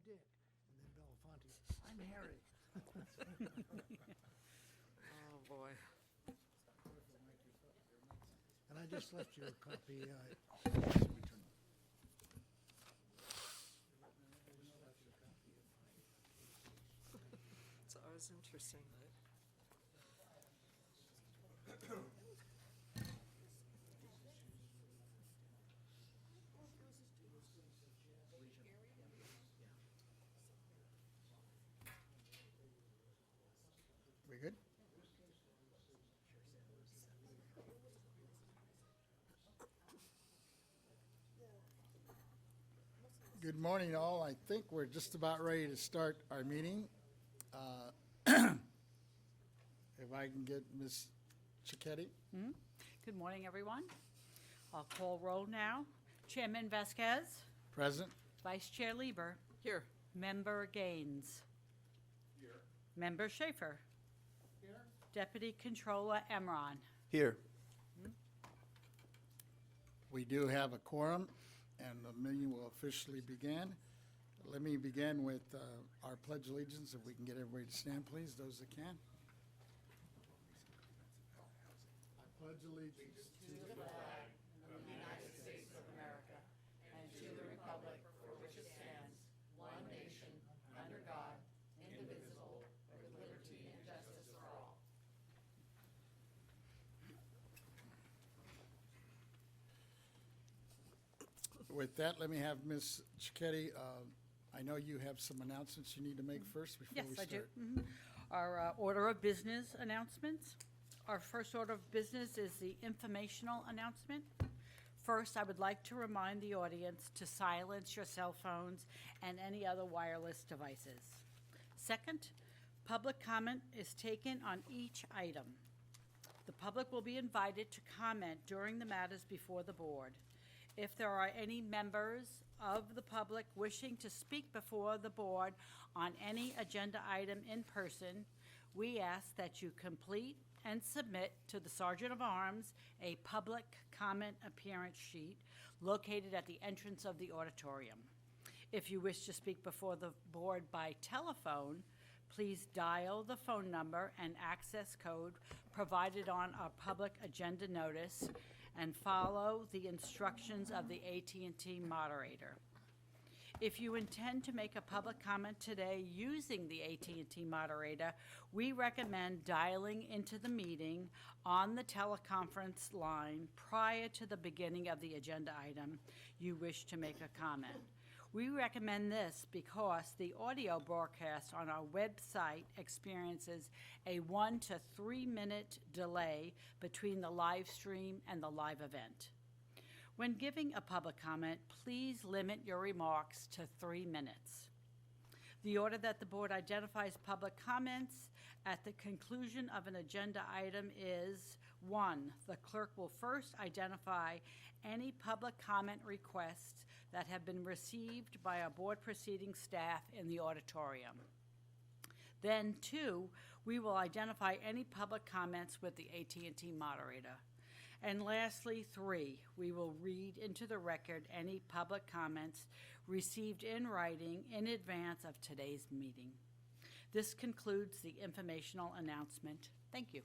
Dick. And then Belafonte, I'm Harry. Oh, boy. And I just left you a copy. It's always interesting. We good? Good morning, all. I think we're just about ready to start our meeting. If I can get Ms. Cicchetti. Good morning, everyone. I'll call roll now. Chairman Vasquez, Present. Vice Chair Lieber, Here. Member Gaines. Here. Member Schaefer. Here. Deputy Controller Emron. Here. We do have a quorum, and the meeting will officially begin. Let me begin with our pledge allegiance. If we can get everybody to stand, please, those that can. I pledge allegiance to the flag of the United States of America and to the republic for which it stands, one nation, under God, indivisible, with liberty and justice for all. With that, let me have Ms. Cicchetti. I know you have some announcements you need to make first before Yes, we I do. start. Our order of business announcements. Our first order of business is the informational announcement. First, I would like to remind the audience to silence your cell phones and any other wireless devices. Second, public comment is taken on each item. The public will be invited to comment during the matters before the board. If there are any members of the public wishing to speak before the board on any agenda item in person, we ask that you complete and submit to the Sergeant of Arms a public comment appearance sheet located at the entrance of the auditorium. If you wish to speak before the board by telephone, please dial the phone number and access code provided on our public agenda notice and follow the instructions of the AT&T moderator. If you intend to make a public comment today using the AT&T moderator, we recommend dialing into the meeting on the teleconference line prior to the beginning of the agenda item you wish to make a comment. We recommend this because the audio broadcast on our website experiences a 1 to 3 minute delay between the live stream and the live event. When giving a public comment, please limit your remarks to 3 minutes. The order that the board identifies public comments at the conclusion of an agenda item is: 1, the clerk will first identify any public comment requests that have been received by our board proceeding staff in the auditorium. Then 2, we will identify any public comments with the AT&T moderator. And lastly, 3, we will read into the record any public comments received in writing in advance of today's meeting. This concludes the informational announcement. Thank you.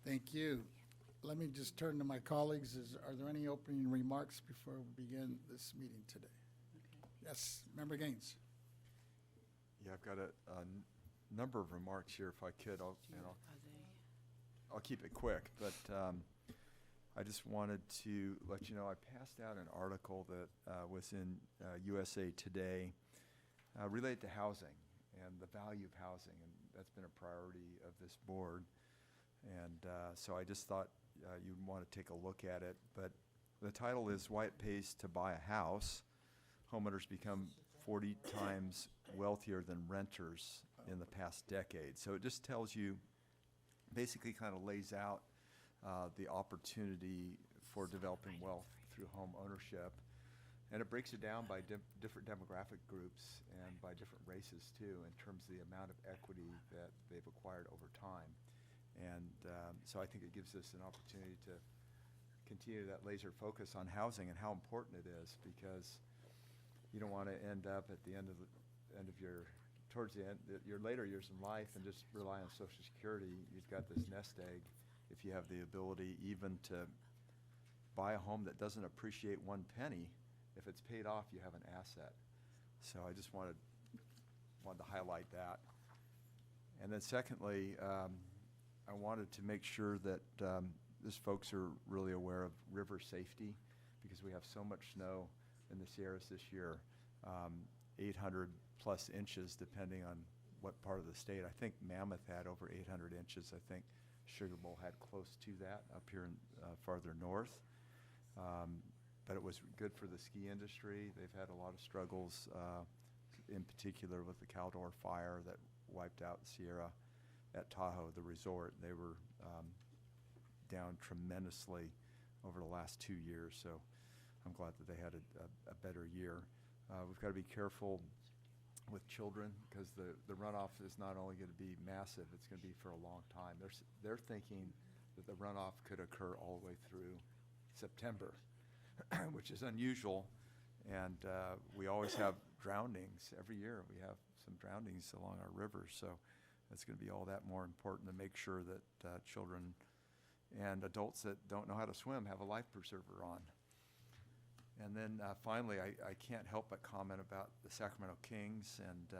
Thank you. Let me just turn to my colleagues. Are there any opening remarks before we begin this meeting today? Okay. Yes, Member Gaines. Yeah, I've got a number of remarks here. If I could, I'll keep it quick. But I just wanted to let you know I passed out an article that was in USA Today related to housing and the value of housing, and that's been a priority of this board. And so I just thought you'd want to take a look at it. But the title is "Why It Pays to Buy a House. Homeowners Become 40 Times Wealthier Than Renters in the Past Decade." So it just tells you, basically kind of lays out the opportunity for developing wealth through home ownership. And it breaks it down by different demographic groups and by different races too, in terms of the amount of equity that they've acquired over time. And so I think it gives us an opportunity to continue that laser focus on housing and how important it is, because you don't want to end up at the end of towards the end, your later years in life and just rely on Social Security. You've got this nest egg. If you have the ability even to buy a home that doesn't appreciate one penny, if it's paid off, you have an asset. So I just wanted to highlight that. And then secondly, I wanted to make sure that these folks are really aware of river safety, because we have so much snow in the Sierras this year, 800 plus inches depending on what part of the state. I think Mammoth had over 800 inches. I think Sugar Bowl had close to that up here in farther north. But it was good for the ski industry. They've had a lot of struggles, in particular with the Caldor fire that wiped out Sierra at Tahoe, the resort. They were down tremendously over the last 2 years, so I'm glad that they had a better year. We've got to be careful with children, because the runoff is not only going to be massive, it's going to be for a long time. They're thinking that the runoff could occur all the way through September, which is unusual, and we always have drownings. Every year we have some drownings along our rivers, so it's going to be all that more important to make sure that children and adults that don't know how to swim have a life preserver on. And then finally, I can't help but comment about the Sacramento Kings, and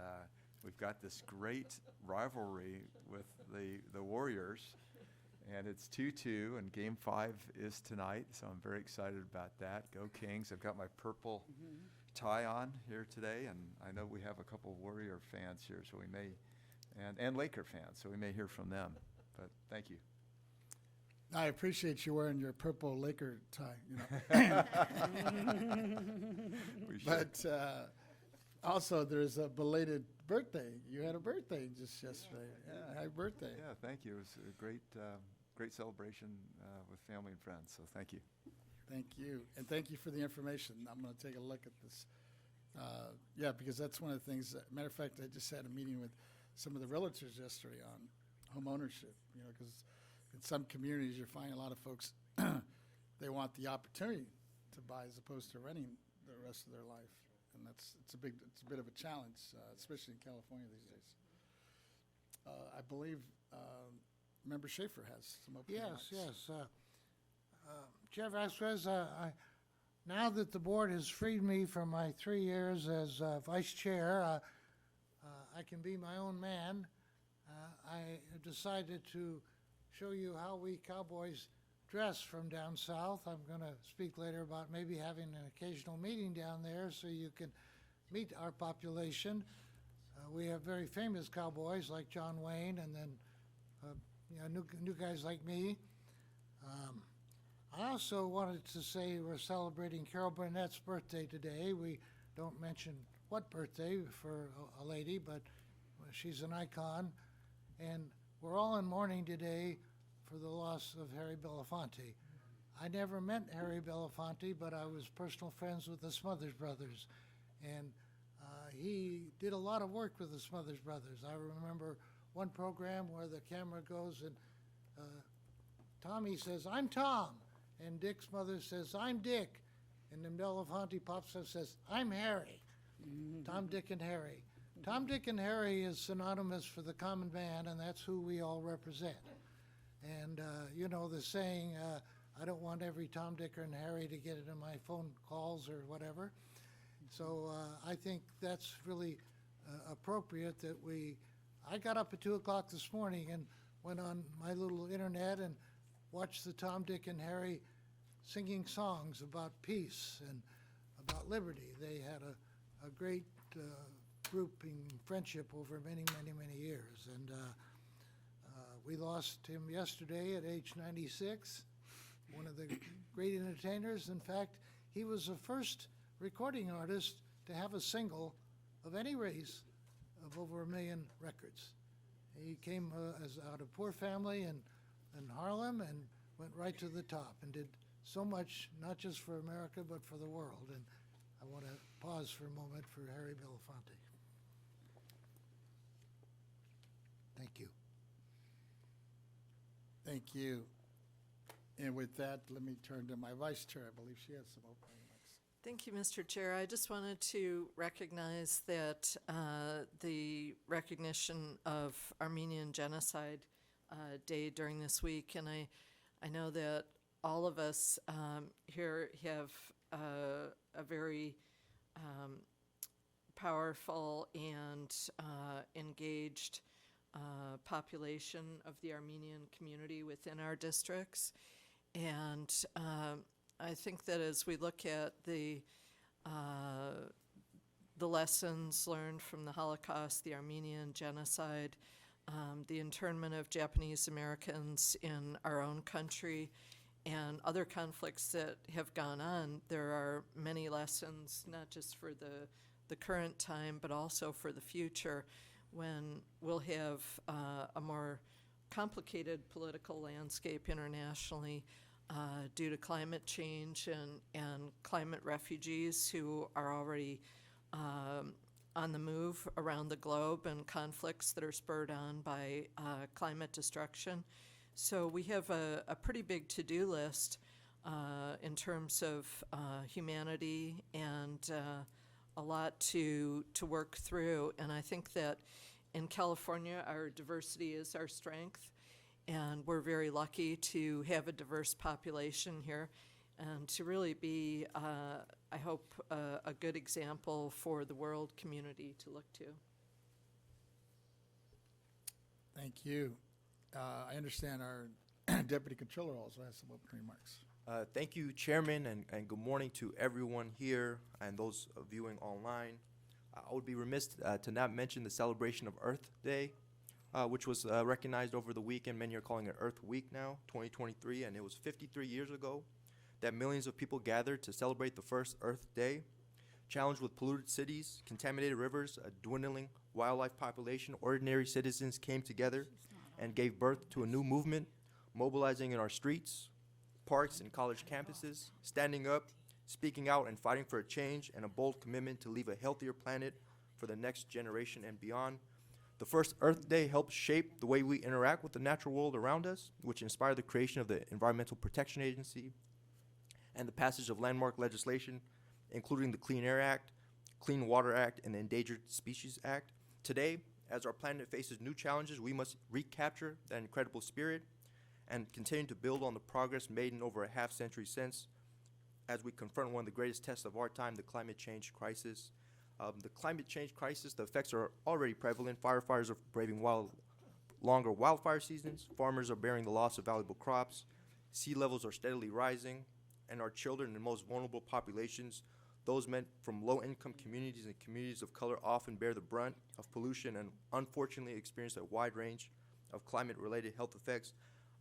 we've got this great rivalry with the Warriors, and it's 2-2, and Game 5 is tonight, so I'm very excited about that. Go Kings. I've got my purple tie on here today, and I know we have a couple Warrior fans here, so we may, and Laker fans, so we may hear from them. But thank you. I appreciate you wearing your purple Laker tie, We should. But also, there's a belated birthday. You had a birthday just yesterday. Yeah, happy birthday. Yeah, thank you. It was a great celebration with family and friends, so thank you. Thank you, and thank you for the information. I'm going to take a look at this. Yeah, because that's one of the things. Matter of fact, I just had a meeting with some of the realtors yesterday on home ownership. Because in some communities, you find a lot of folks they want the opportunity to buy as opposed to renting the rest of their life, and it's a bit of a challenge, especially in California these days. I believe Member Schaefer has some opening remarks. Yes. Chair Vasquez, now that the board has freed me from my 3 years as vice chair, I can be my own man. I decided to show you how we Cowboys dress from down south. I'm going to speak later about maybe having an occasional meeting down there so you can meet our population. We have very famous cowboys like John Wayne, and then new guys like me. I also wanted to say we're celebrating Carol Burnett's birthday today. We don't mention what birthday for a lady, but she's an icon. And we're all in mourning today for the loss of Harry Belafonte. I never met Harry Belafonte, but I was personal friends with the Smothers Brothers. And he did a lot of work with the Smothers Brothers. I remember one program where the camera goes and Tommy says, "I'm Tom." And Dick Smothers says, "I'm Dick." And then Belafonte pops up and says, "I'm Harry." Tom, Dick, and Harry. Tom, Dick, and Harry is synonymous for the common man, and that's who we all represent. And, the saying, I don't want every Tom, Dick, and Harry to get into my phone calls or whatever. So I think that's really appropriate that I got up at 2 o'clock this morning and went on my little internet and watched the Tom, Dick, and Harry singing songs about peace and about liberty. They had a great grouping friendship over many, many, many years. And we lost him yesterday at age 96, one of the great entertainers. In fact, he was the first recording artist to have a single of any race of over 1 million records. He came out of a poor family in Harlem and went right to the top and did so much, not just for America, but for the world. And I want to pause for a moment for Harry Belafonte. Thank you. Thank you. And with that, let me turn to my vice chair. I believe she has some opening remarks. Thank you, Mr. Chair. I just wanted to recognize that the recognition of Armenian Genocide Day during this week, and I know that all of us here have a very powerful and engaged population of the Armenian community within our districts. And I think that as we look at the lessons learned from the Holocaust, the Armenian genocide, the internment of Japanese Americans in our own country, and other conflicts that have gone on, there are many lessons, not just for the current time, but also for the future, when we'll have a more complicated political landscape internationally due to climate change and climate refugees who are already on the move around the globe, and conflicts that are spurred on by climate destruction. So we have a pretty big to-do list in terms of humanity, and a lot to work through. And I think that in California, our diversity is our strength, and we're very lucky to have a diverse population here and to really be, I hope, a good example for the world community to look to. Thank you. I understand our Deputy Controller also has some opening remarks. Thank you, Chairman, and good morning to everyone here and those viewing online. I would be remiss to not mention the celebration of Earth Day, which was recognized over the weekend. Many are calling it Earth Week now, 2023, and it was 53 years ago that millions of people gathered to celebrate the first Earth Day. Challenged with polluted cities, contaminated rivers, a dwindling wildlife population, ordinary citizens came together and gave birth to a new movement, mobilizing in our streets, parks, and college campuses, standing up, speaking out, and fighting for a change and a bold commitment to leave a healthier planet for the next generation and beyond. The first Earth Day helped shape the way we interact with the natural world around us, which inspired the creation of the Environmental Protection Agency and the passage of landmark legislation, including the Clean Air Act, Clean Water Act, and the Endangered Species Act. Today, as our planet faces new challenges, we must recapture that incredible spirit and continue to build on the progress made in over a half century since, as we confront one of the greatest tests of our time, the climate change crisis. The climate change crisis, the effects are already prevalent. Firefighters are braving longer wildfire seasons. Farmers are bearing the loss of valuable crops. Sea levels are steadily rising. And our children and most vulnerable populations, those meant from low-income communities and communities of color, often bear the brunt of pollution and unfortunately experience a wide range of climate-related health effects.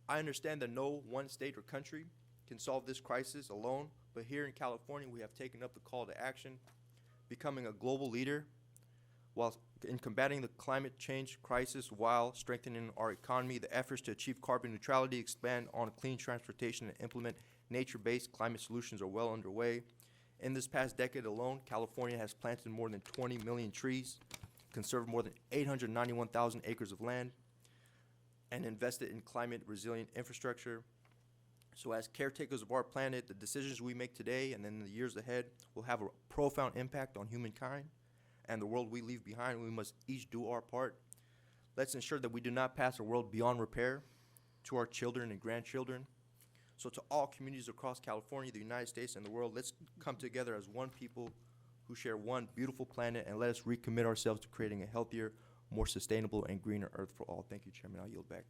I understand that no one state or country can solve this crisis alone, but here in California, we have taken up the call to action, becoming a global leader while in combating the climate change crisis while strengthening our economy. The efforts to achieve carbon neutrality, expand on clean transportation, and implement nature-based climate solutions are well underway. In this past decade alone, California has planted more than 20 million trees, conserved more than 891,000 acres of land, and invested in climate-resilient infrastructure. So as caretakers of our planet, the decisions we make today and in the years ahead will have a profound impact on humankind and the world we leave behind. We must each do our part. Let's ensure that we do not pass a world beyond repair to our children and grandchildren. So to all communities across California, the United States, and the world, let's come together as one people who share one beautiful planet, and let us recommit ourselves to creating a healthier, more sustainable, and greener earth for all. Thank you, Chairman. I'll yield back.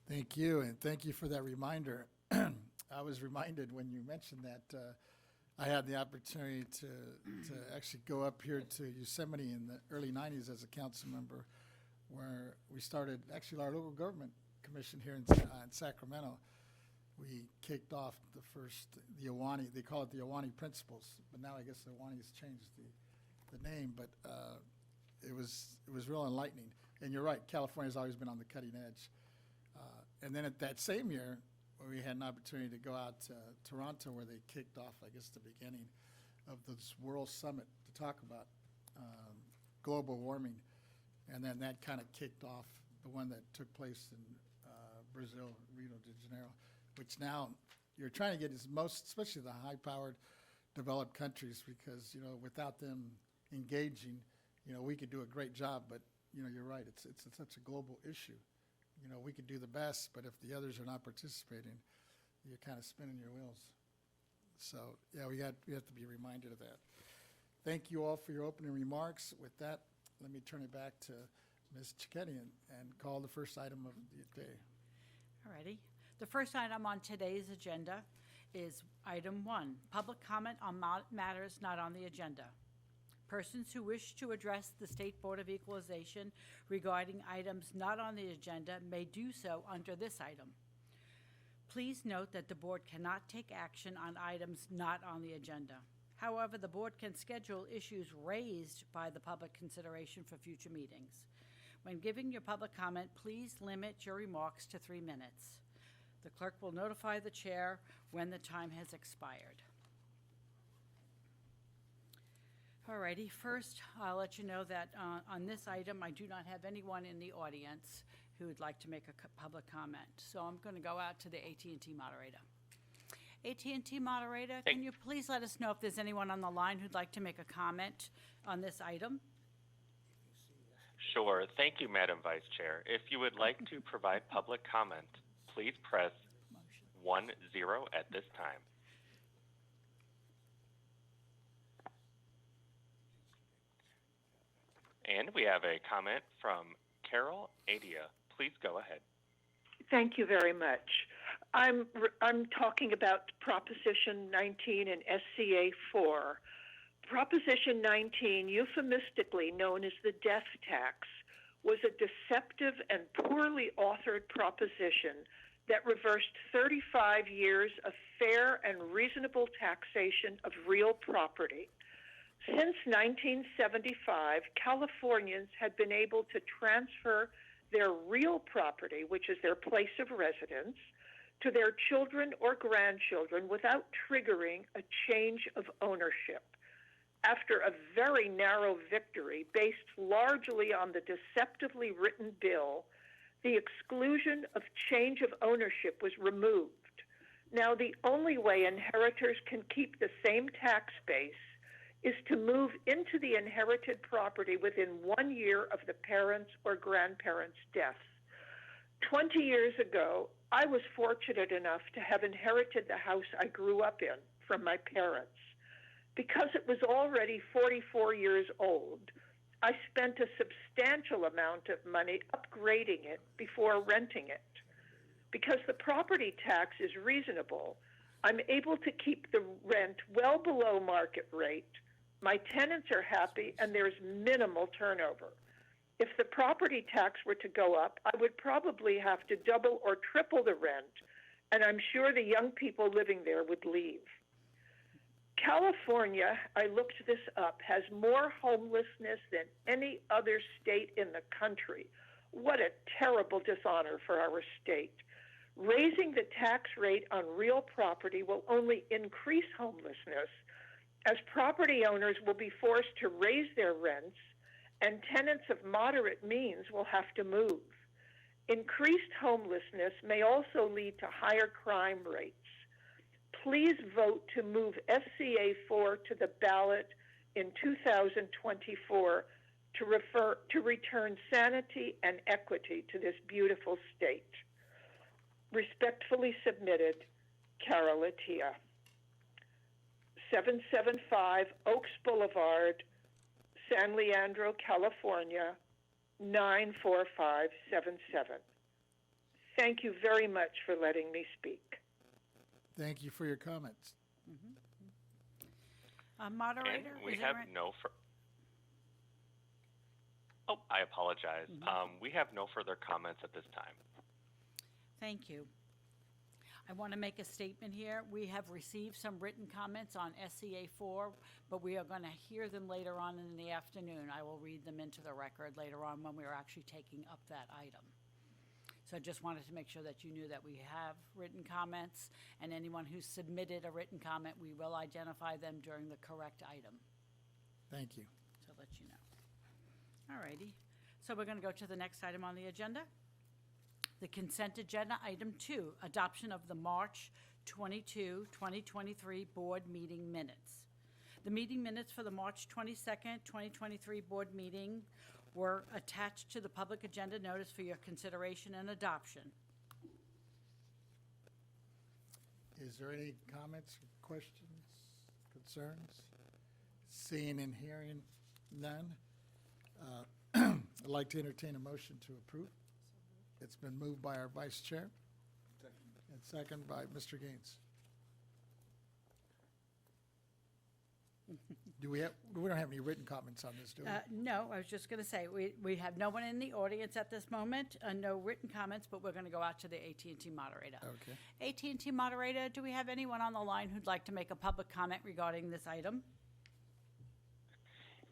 Thank you, and thank you for that reminder. I was reminded when you mentioned that I had the opportunity to actually go up here to Yosemite in the early 90s as a council member, where we started actually our local government commission here in Sacramento. We kicked off the Ahwahnee, they call it the Ahwahnee Principles, but now I guess the Ahwahnee's changed the name, but it was real enlightening. And you're right, California's always been on the cutting edge. And then at that same year, we had an opportunity to go out to Toronto, where they kicked off, I guess, the beginning of this World Summit to talk about global warming. And then that kind of kicked off the one that took place in Brazil, Rio de Janeiro, which now you're trying to get especially the high-powered developed countries because, without them engaging, we could do a great job, but, you're right, it's such a global issue. We could do the best, but if the others are not participating, you're kind of spinning your wheels. So, yeah, we have to be reminded of that. Thank you all for your opening remarks. With that, let me turn it back to Ms. Cicchetti and call the first item of the day. All righty. The first item on today's agenda is item 1, public comment on matters not on the agenda. Persons who wish to address the State Board of Equalization regarding items not on the agenda may do so under this item. Please note that the board cannot take action on items not on the agenda. However, the board can schedule issues raised by the public consideration for future meetings. When giving your public comment, please limit your remarks to 3 minutes. The clerk will notify the chair when the time has expired. All righty, first, I'll let you know that on this item, I do not have anyone in the audience who would like to make a public comment. So I'm going to go out to the AT&T moderator. AT&T moderator, can you please let us know if there's anyone on the line who'd like to make a comment on this item? Sure. Thank you, Madam Vice Chair. If you would like to provide public comment, please press 10 at this time. And we have a comment from Carol Adia. Please go ahead. Thank you very much. I'm talking about Proposition 19 and SCA 4. Proposition 19, euphemistically known as the death tax, was a deceptive and poorly authored proposition that reversed 35 years of fair and reasonable taxation of real property. Since 1975, Californians had been able to transfer their real property, which is their place of residence, to their children or grandchildren without triggering a change of ownership. After a very narrow victory based largely on the deceptively written bill, the exclusion of change of ownership was removed. Now, the only way inheritors can keep the same tax base is to move into the inherited property within 1 year of the parents' or grandparents' death. 20 years ago, I was fortunate enough to have inherited the house I grew up in from my parents. Because it was already 44 years old, I spent a substantial amount of money upgrading it before renting it. Because the property tax is reasonable, I'm able to keep the rent well below market rate. My tenants are happy, and there's minimal turnover. If the property tax were to go up, I would probably have to double or triple the rent, and I'm sure the young people living there would leave. California, I looked this up, has more homelessness than any other state in the country. What a terrible dishonor for our state. Raising the tax rate on real property will only increase homelessness, as property owners will be forced to raise their rents and tenants of moderate means will have to move. Increased homelessness may also lead to higher crime rates. Please vote to move SCA 4 to the ballot in 2024 to return sanity and equity to this beautiful state. Respectfully submitted, Carol Atia. 775 Oaks Boulevard, San Leandro, California, 94577. Thank you very much for letting me speak. Thank you for your comments. Moderator? And we is it have right? Oh, I apologize. We have no further comments at this time. Thank you. I want to make a statement here. We have received some written comments on SCA 4, but we are going to hear them later on in the afternoon. I will read them into the record later on when we are actually taking up that item. So I just wanted to make sure that you knew that we have written comments, and anyone who submitted a written comment, we will identify them during the correct item. Thank you. To let you know. All righty. So we're going to go to the next item on the agenda. The consent agenda, item 2, adoption of the March 22, 2023 board meeting minutes. The meeting minutes for the March 22nd, 2023 board meeting were attached to the public agenda notice for your consideration and adoption. Is there any comments, questions, concerns? Seeing and hearing none, I'd like to entertain a motion to approve. It's been moved by our vice chair. And second by Mr. Gaines. We don't have any written comments on this, do we? No, I was just going to say, we have no one in the audience at this moment, no written comments, but we're going to go out to the AT&T moderator. Okay. AT&T moderator, do we have anyone on the line who'd like to make a public comment regarding this item?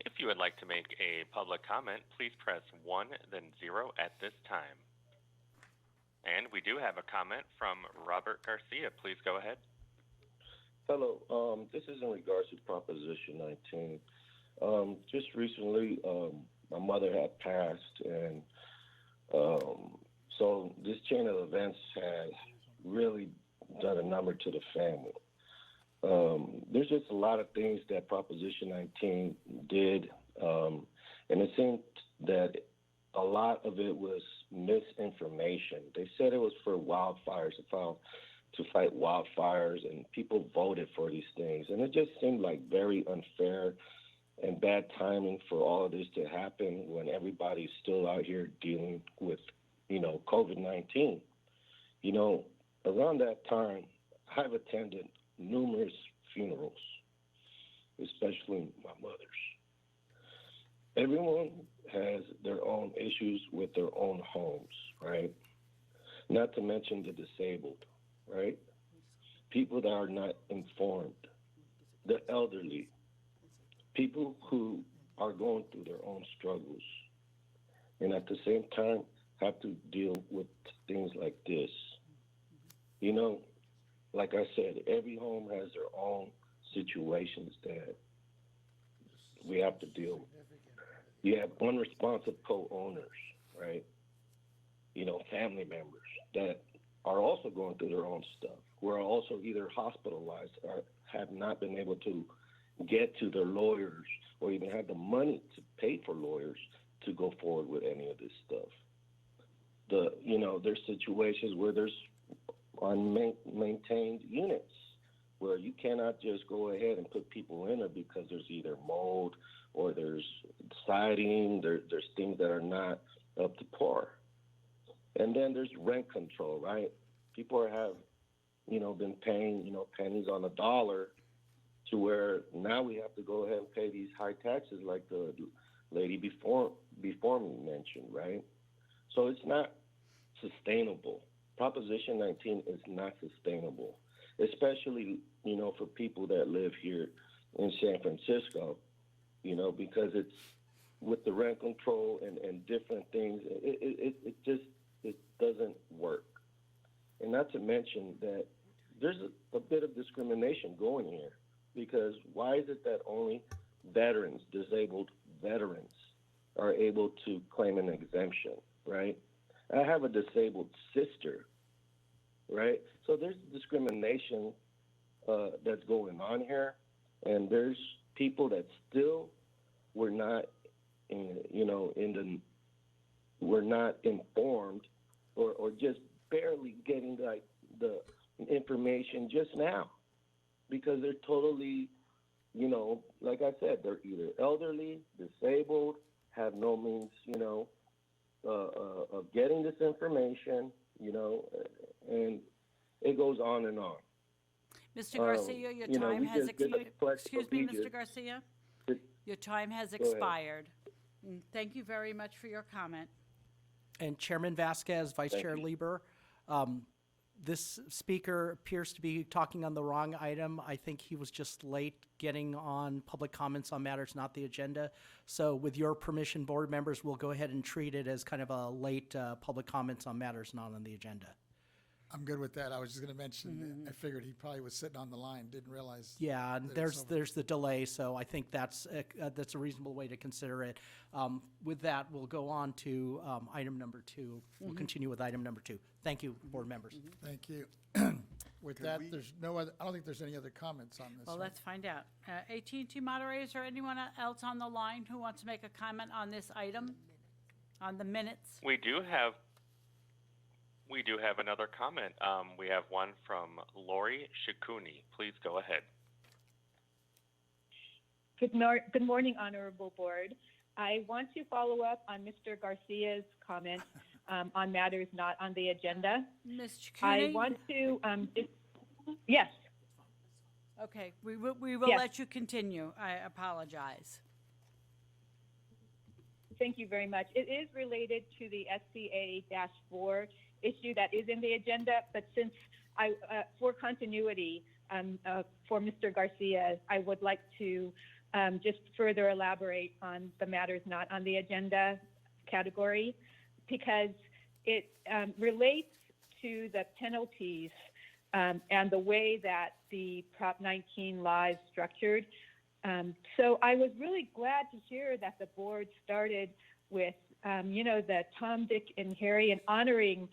If you would like to make a public comment, please press 1, then 0 at this time. And we do have a comment from Robert Garcia. Please go ahead. Hello. This is in regards to Proposition 19. Just recently, my mother had passed, and so this chain of events has really done a number to the family. There's just a lot of things that Proposition 19 did, and it seemed that a lot of it was misinformation. They said it was for wildfires, to fight wildfires, and people voted for these things. And it just seemed like very unfair and bad timing for all of this to happen when everybody's still out here dealing with, COVID-19. Around that time, I've attended numerous funerals, especially my mother's. Everyone has their own issues with their own homes, right? Not to mention the disabled, right? People that are not informed, the elderly, people who are going through their own struggles, and at the same time have to deal with things like this. Like I said, every home has their own situations that we have to deal with. You have unresponsive co-owners, right? Family members that are also going through their own stuff, who are also either hospitalized or have not been able to get to their lawyers or even have the money to pay for lawyers to go forward with any of this stuff. There's situations where there's unmaintained units where you cannot just go ahead and put people in there because there's either mold or there's siding, there's things that are not up to par. And then there's rent control, right? People have, been paying, pennies on the dollar to where now we have to go ahead and pay these high taxes like the lady before me mentioned, right? So it's not sustainable. Proposition 19 is not sustainable, especially, for people that live here in San Francisco, because it's with the rent control and different things, it just doesn't work. And not to mention that there's a bit of discrimination going here, because why is it that only veterans, disabled veterans, are able to claim an exemption, right? I have a disabled sister, right? So there's discrimination that's going on here, and there's people that still were not, were not informed, or just barely getting the information just now, because they're totally, like I said, they're either elderly, disabled, have no means, of getting this information, and it goes on and on. Mr. Garcia, your time has expired. Excuse me, Mr. Garcia? Your time has expired. Thank you very much for your comment. And Chairman Vasquez, Vice Thank Chair you. Lieber, this speaker appears to be talking on the wrong item. I think he was just late getting on public comments on matters not the agenda. So with your permission, board members, we'll go ahead and treat it as kind of a late public comments on matters not on the agenda. I'm good with that. I was just going to mention, I figured he probably was sitting on the line, didn't realize. Yeah, and that it's over. there's the delay, so I think that's a reasonable way to consider it. With that, we'll go on to item number 2. We'll continue with item number 2. Thank you, board members. Thank you. with Could that, we- there's no other, I don't think there's any other comments on this. Well, right? let's find out. AT&T moderators or anyone else on the line who wants to make a comment on this item, on the minutes? We do have another comment. We have one from Lori Shikuni. Please go ahead. Good morning, Honorable Board. I want to follow up on Mr. Garcia's comment on matters not on the agenda. Ms. I Chacuni? want to, yes, Okay, we will Yes. let you continue. I apologize. thank you very much. It is related to the SCA-4 issue that is in the agenda, but since for continuity, for Mr. Garcia, I would like to just further elaborate on the matters not on the agenda category, because it relates to the penalties and the way that the Prop 19 law is structured. So I was really glad to hear that the board started with, the Tom, Dick, and Harry and honoring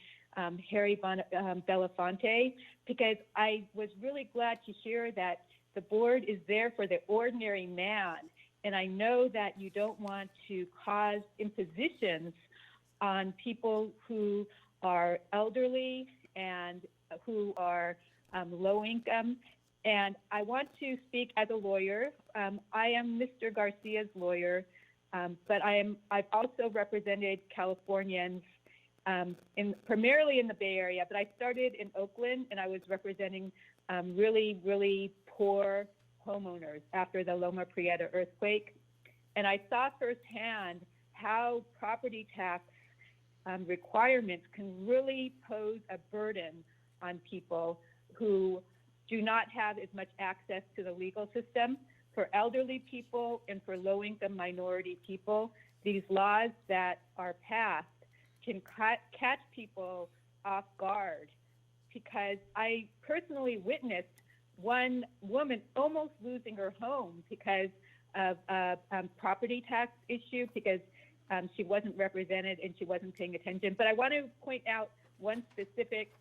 Harry Belafonte, because I was really glad to hear that the board is there for the ordinary man. And I know that you don't want to cause impositions on people who are elderly and who are low income. And I want to speak as a lawyer. I am Mr. Garcia's lawyer, but I've also represented Californians primarily in the Bay Area, but I started in Oakland and I was representing really, really poor homeowners after the Loma Prieta earthquake. And I saw firsthand how property tax requirements can really pose a burden on people who do not have as much access to the legal system. For elderly people and for low-income minority people, these laws that are passed can catch people off guard, because I personally witnessed one woman almost losing her home because of a property tax issue, because she wasn't represented and she wasn't paying attention. But I want to point out one specific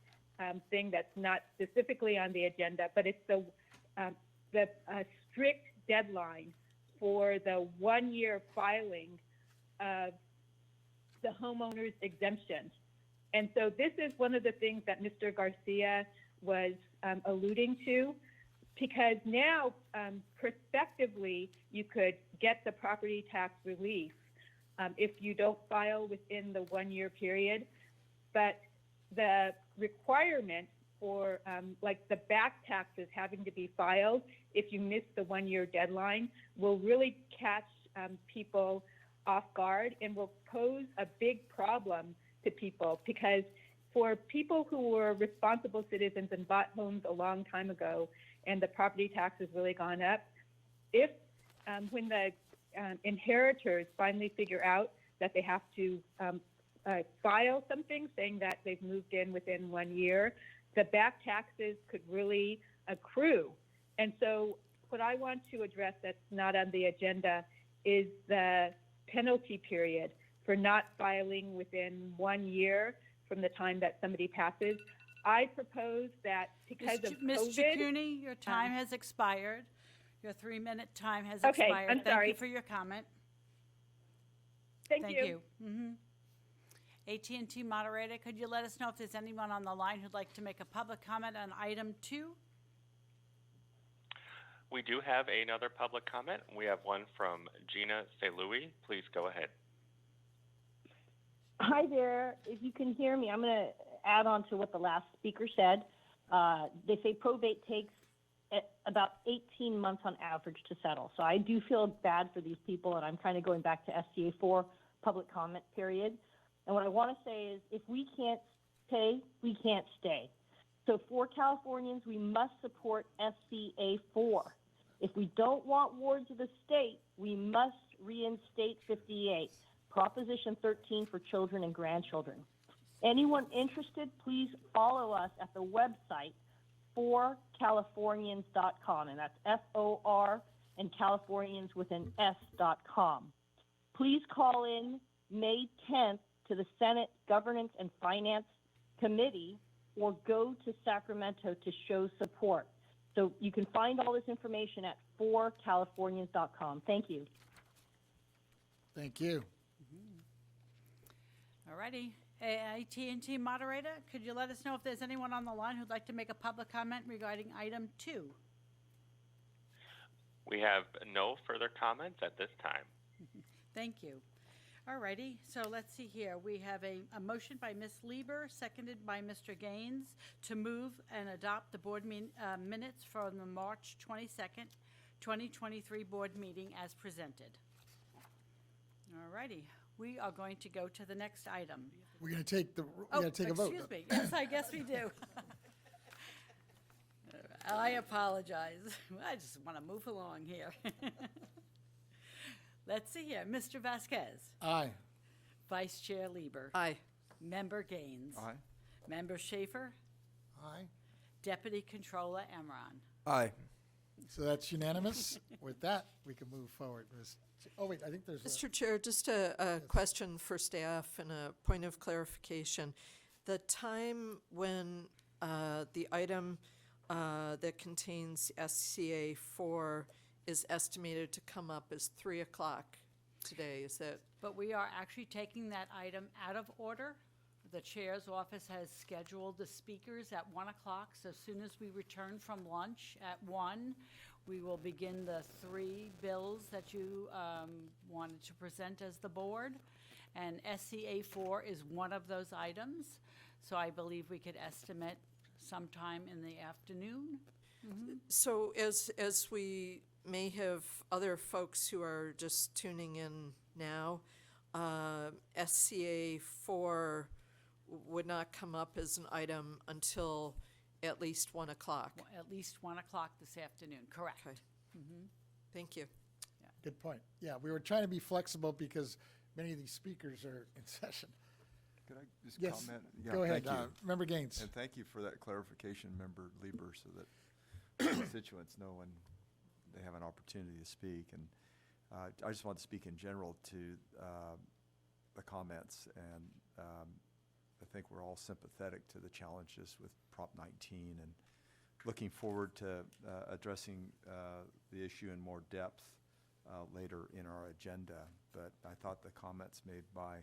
thing that's not specifically on the agenda, but it's the strict deadline for the 1-year filing of the homeowner's exemption. And so this is one of the things that Mr. Garcia was alluding to, because now prospectively you could get the property tax relief if you don't file within the 1-year period. But the requirement for like the back taxes having to be filed if you miss the 1-year deadline will really catch people off guard and will pose a big problem to people, because for people who were responsible citizens and bought homes a long time ago and the property tax has really gone up, if when the inheritors finally figure out that they have to file something saying that they've moved in within 1 year, the back taxes could really accrue. And so what I want to address that's not on the agenda is the penalty period for not filing within 1 year from the time that somebody passes. I propose that because of Ms. COVID. Chacuni, your time has expired. Your 3-minute time has Okay, expired. I'm Thank you sorry. for your comment. Thank you. AT&T moderator, could you let us know if there's anyone on the line who'd like to make a public comment on item 2? We do have another public comment. We have one from Gina Selui. Please go ahead. Hi there. If you can hear me, I'm going to add on to what the last speaker said. They say probate takes about 18 months on average to settle. So I do feel bad for these people, and I'm kind of going back to SCA4 public comment period. And what I want to say is if we can't pay, we can't stay. So for Californians, we must support SCA4. If we don't want wards of the state, we must reinstate 58, Proposition 13 for children and grandchildren. Anyone interested, please follow us at the website forcalifornians.com, and that's F-O-R and Californians with an S.com. Please call in May 10th to the Senate Governance and Finance Committee or go to Sacramento to show support. So you can find all this information at forcalifornians.com. Thank you. Thank you. All righty. AT&T moderator, could you let us know if there's anyone on the line who'd like to make a public comment regarding item 2? We have no further comments at this time. Thank you. All righty, so let's see here. We have a motion by Ms. Lieber, seconded by Mr. Gaines, to move and adopt the board minutes from the March 22nd, 2023 board meeting as presented. All righty, we are going to go to the next item. We're going to take a vote. Excuse me. Yes, I guess we do. I apologize. I just want to move along here. Let's see here. Mr. Vasquez. Aye. Vice Chair Lieber. Aye. Member Gaines. Aye. Member Schaefer. Aye. Deputy Controller Emron. Aye. So that's unanimous. With that, we can move forward. Oh, wait, I think there's Mr. Chair, just a question for staff and a point of clarification. The time when the item that contains SCA 4 is estimated to come up is 3 o'clock today, is that? But we are actually taking that item out of order. The chair's office has scheduled the speakers at 1 o'clock, so as soon as we return from lunch at 1, we will begin the 3 bills that you wanted to present as the board. And SCA 4 is one of those items, so I believe we could estimate sometime in the afternoon. So as we may have other folks who are just tuning in now, SCA 4 would not come up as an item until at least 1 o'clock. At least 1 o'clock this afternoon, correct. Okay. Thank you. good point. Yeah, we were trying to be flexible because many of these speakers are in session. Could I just Yes, comment? Yeah, go ahead, thank you. Member Gaines. And thank you for that clarification, Member Lieber, so that constituents know when they have an opportunity to speak. And I just want to speak in general to the comments, and I think we're all sympathetic to the challenges with Prop 19 and looking forward to addressing the issue in more depth later in our agenda. But I thought the comments made by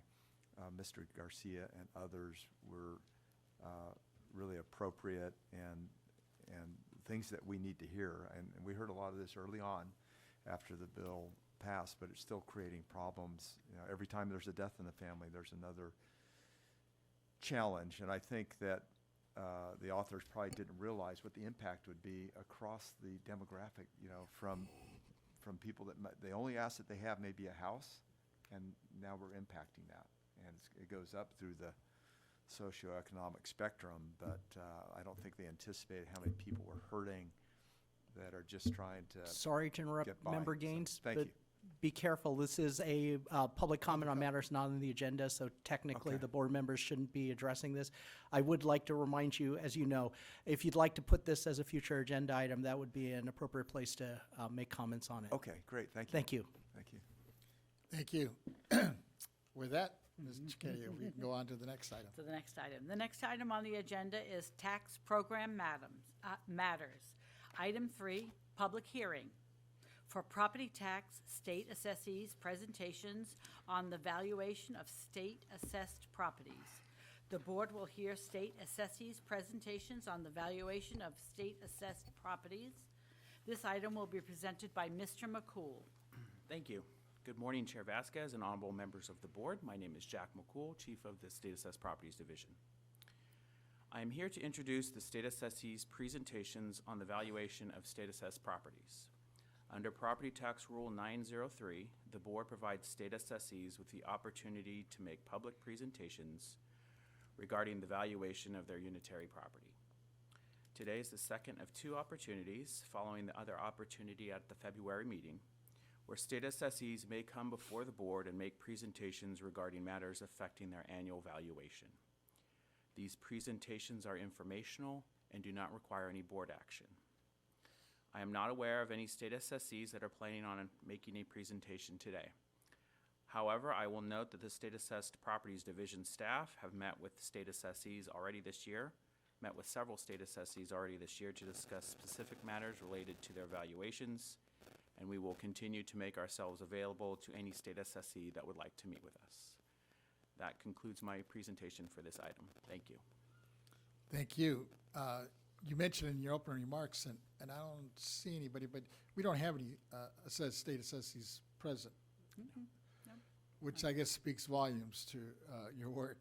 Mr. Garcia and others were really appropriate and things that we need to hear. And we heard a lot of this early on after the bill passed, but it's still creating problems. You know, every time there's a death in the family, there's another challenge. And I think that the authors probably didn't realize what the impact would be across the demographic, you know, from people that the only asset they have may be a house, and now we're impacting that. And it goes up through the socioeconomic spectrum, but I don't think they anticipated how many people were hurting that are just trying to Sorry to interrupt, get by. Member So, Gaines, thank but you. be careful. This is a public comment on matters not on the agenda, so technically Okay. the board members shouldn't be addressing this. I would like to remind you, as you know, if you'd like to put this as a future agenda item, that would be an appropriate place to make comments on it. Okay, great, thank you. Thank you. Thank you. Thank you. With that, Ms. Chikedia, we can go on to the next item. To the next item. The next item on the agenda is tax program matters. Item 3, public hearing for property tax state assessees presentations on the valuation of state assessed properties. The board will hear state assessees presentations on the valuation of state assessed properties. This item will be presented by Mr. McCool. Thank you. Good morning, Chair Vasquez and honorable members of the board. My name is Jack McCool, Chief of the State Assessed Properties Division. I am here to introduce the state assessees' presentations on the valuation of state assessed properties. Under Property Tax Rule 903, the board provides state assessees with the opportunity to make public presentations regarding the valuation of their unitary property. Today is the second of 2 opportunities, following the other opportunity at the February meeting, where state assessees may come before the board and make presentations regarding matters affecting their annual valuation. These presentations are informational and do not require any board action. I am not aware of any state assessees that are planning on making a presentation today. However, I will note that the State Assessed Properties Division staff have met with state assessees already this year, met with several state assessees already this year to discuss specific matters related to their valuations, and we will continue to make ourselves available to any state assessee that would like to meet with us. That concludes my presentation for this item. Thank you. Thank you. You mentioned in your opening remarks, and I don't see anybody, but we don't have any state assessees present, which I guess speaks volumes to your work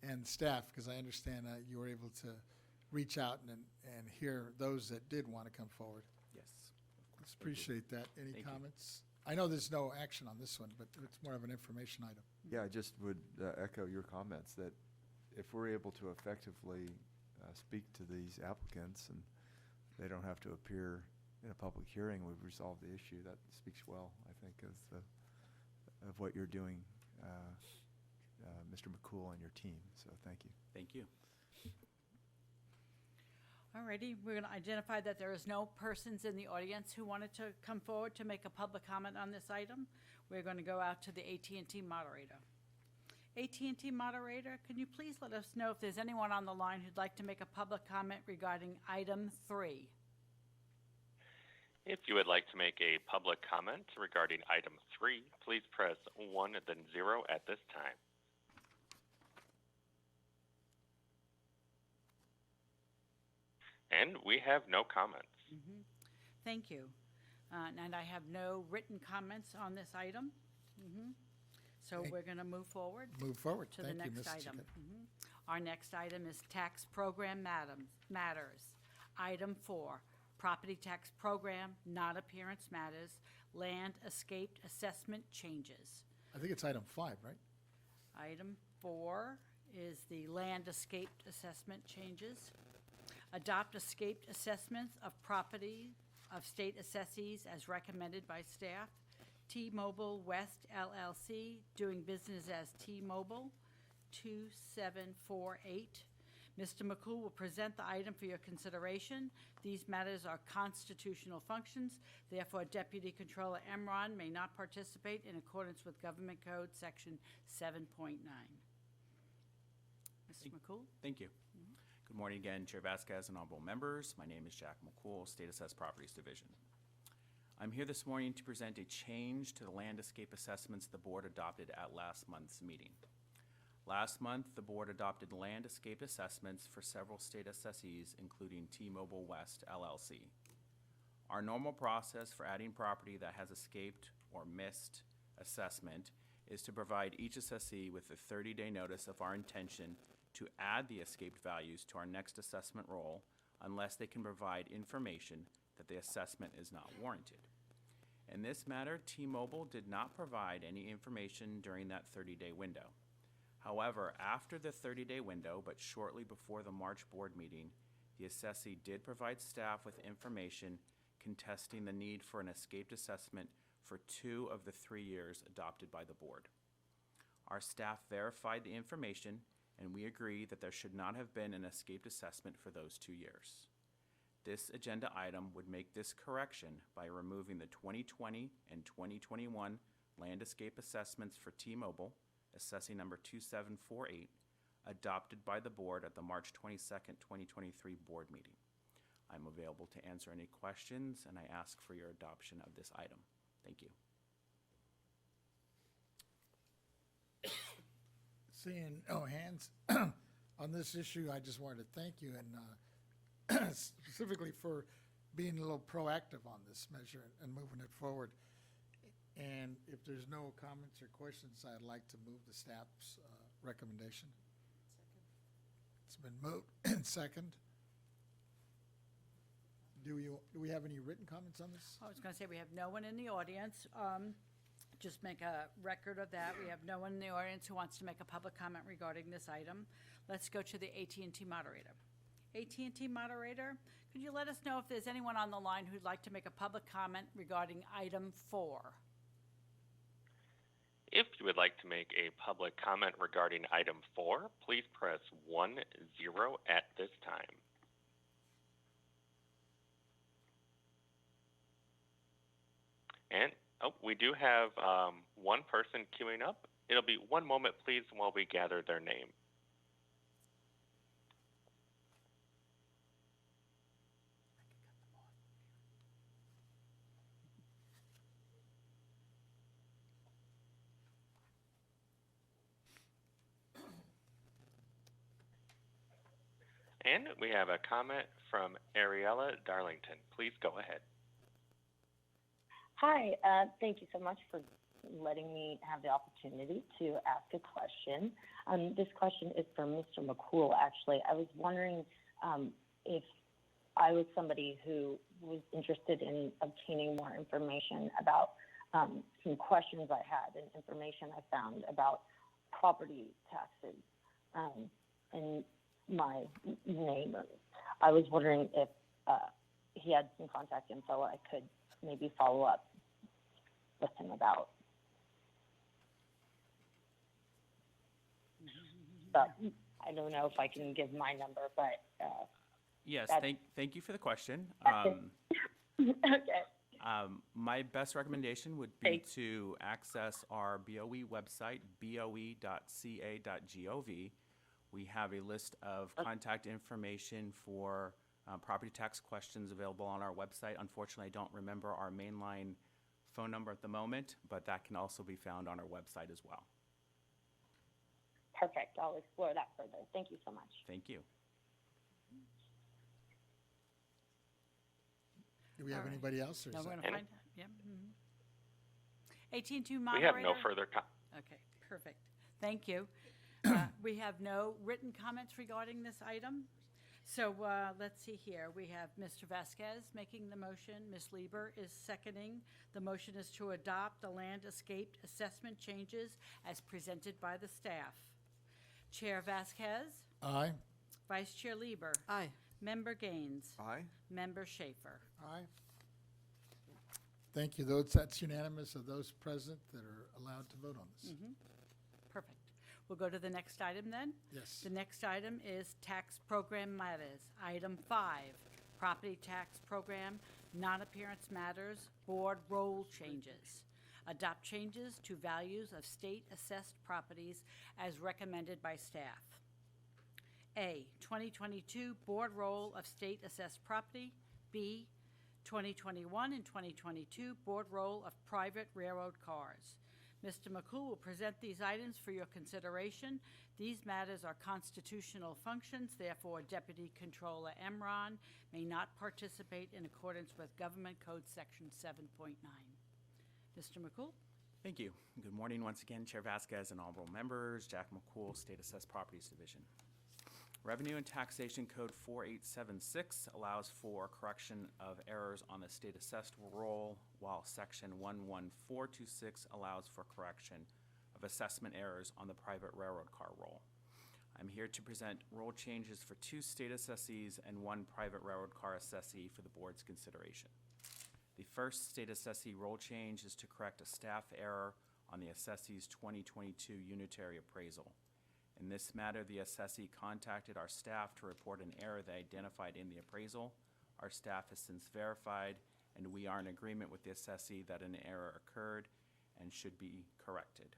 and staff, because I understand you were able to reach out and hear those that did want to come forward. Yes. Let's appreciate that. Any Thank you. comments? I know there's no action on this one, but it's more of an information item. Yeah, I just would echo your comments that if we're able to effectively speak to these applicants and they don't have to appear in a public hearing, we've resolved the issue. That speaks well, I think, of what you're doing, Mr. McCool and your team. So thank you. Thank you. Alrighty, we're going to identify that there is no persons in the audience who wanted to come forward to make a public comment on this item. We're going to go out to the AT&T moderator. AT&T moderator, can you please let us know if there's anyone on the line who'd like to make a public comment regarding item 3? If you would like to make a public comment regarding item 3, please press 1 then 0 at this time. And we have no comments. Thank you. And I have no written comments on this item. So we're going to move forward. Move forward. To the Thank you, next Mrs. item. Chicken. Our next item is tax program matters. Item 4, property tax program, not appearance matters, land escaped assessment changes. I think it's item 5, right? Item 4 is the land escaped assessment changes. Adopt escaped assessments of property of state assessees as recommended by staff. T-Mobile West LLC, doing business as T-Mobile, 2748. Mr. McCool will present the item for your consideration. These matters are constitutional functions. Therefore, Deputy Controller Emron may not participate in accordance with Government Code Section 7.9. Mr. McCool? Thank you. Good morning again, Chair Vasquez and honorable members. My name is Jack McCool, State Assessed Properties Division. I'm here this morning to present a change to the land escape assessments the board adopted at last month's meeting. Last month, the board adopted land escape assessments for several state assessees, including T-Mobile West LLC. Our normal process for adding property that has escaped or missed assessment is to provide each assessee with a 30-day notice of our intention to add the escaped values to our next assessment roll unless they can provide information that the assessment is not warranted. In this matter, T-Mobile did not provide any information during that 30-day window. However, after the 30-day window, but shortly before the March board meeting, the assessee did provide staff with information contesting the need for an escaped assessment for 2 of the 3 years adopted by the board. Our staff verified the information, and we agree that there should not have been an escaped assessment for those 2 years. This agenda item would make this correction by removing the 2020 and 2021 land escape assessments for T-Mobile, assessing number 2748, adopted by the board at the March 22nd, 2023 board meeting. I'm available to answer any questions, and I ask for your adoption of this item. Thank you. Seeing no hands on this issue, I just wanted to thank you and specifically for being a little proactive on this measure and moving it forward. And if there's no comments or questions, I'd like to move the staff's recommendation. It's been moved and second. Do we have any written comments on this? I was going to say we have no one in the audience. Just make a record of that. We have no one in the audience who wants to make a public comment regarding this item. Let's go to the AT&T moderator. AT&T moderator, could you let us know if there's anyone on the line who'd like to make a public comment regarding item 4? If you would like to make a public comment regarding item 4, please press 1-0 at this time. And we do have one person queuing up. It'll be one moment, please, while we gather their name. And we have a comment from Ariella Darlington. Please go ahead. Hi, thank you so much for letting me have the opportunity to ask a question. This question is for Mr. McCool, actually. I was wondering if I was somebody who was interested in obtaining more information about some questions I had and information I found about property taxes in my neighbor. I was wondering if he had some contact info I could maybe follow up with him about. But I don't know if I can give my number, but Yes, That's- thank you for the question. okay. My best recommendation would be to access our BoE website, boe.ca.gov. We have a list of contact information for property tax questions available on our website. Unfortunately, I don't remember our mainline phone number at the moment, but that can also be found on our website as well. Perfect. I'll explore that further. Thank you so much. Thank you. Do we have All right. anybody else? Or No, is we're that- gonna find out, yep. AT&T We moderator? have no further Okay, perfect. Thank you. We have no written comments regarding this item. So let's see here. We have Mr. Vasquez making the motion. Ms. Lieber is seconding. The motion is to adopt the land escape assessment changes as presented by the staff. Chair Vasquez? Aye. Vice Chair Lieber? Aye. Member Gaines? Aye. Member Schaefer? Aye. Thank you. That's unanimous of those present that are allowed to vote on this. Perfect. We'll go to the next item then. Yes. The next item is tax program matters. Item 5, property tax program, non-appearance matters, board role changes. Adopt changes to values of state-assessed properties as recommended by staff. A, 2022 board role of state-assessed property. B, 2021 and 2022 board role of private railroad cars. Mr. McCool will present these items for your consideration. These matters are constitutional functions, therefore Deputy Controller Emron may not participate in accordance with Government Code Section 7.9. Mr. McCool? Thank you. Good morning once again, Chair Vasquez and honorable members. Jack McCool, State Assessed Properties Division. Revenue and Taxation Code 4876 allows for correction of errors on the state assessed roll, while Section 11426 allows for correction of assessment errors on the private railroad car roll. I'm here to present roll changes for 2 state assessees and 1 private railroad car assessee for the board's consideration. The first state assessee roll change is to correct a staff error on the assessee's 2022 unitary appraisal. In this matter, the assessee contacted our staff to report an error they identified in the appraisal. Our staff has since verified, and we are in agreement with the assessee that an error occurred and should be corrected.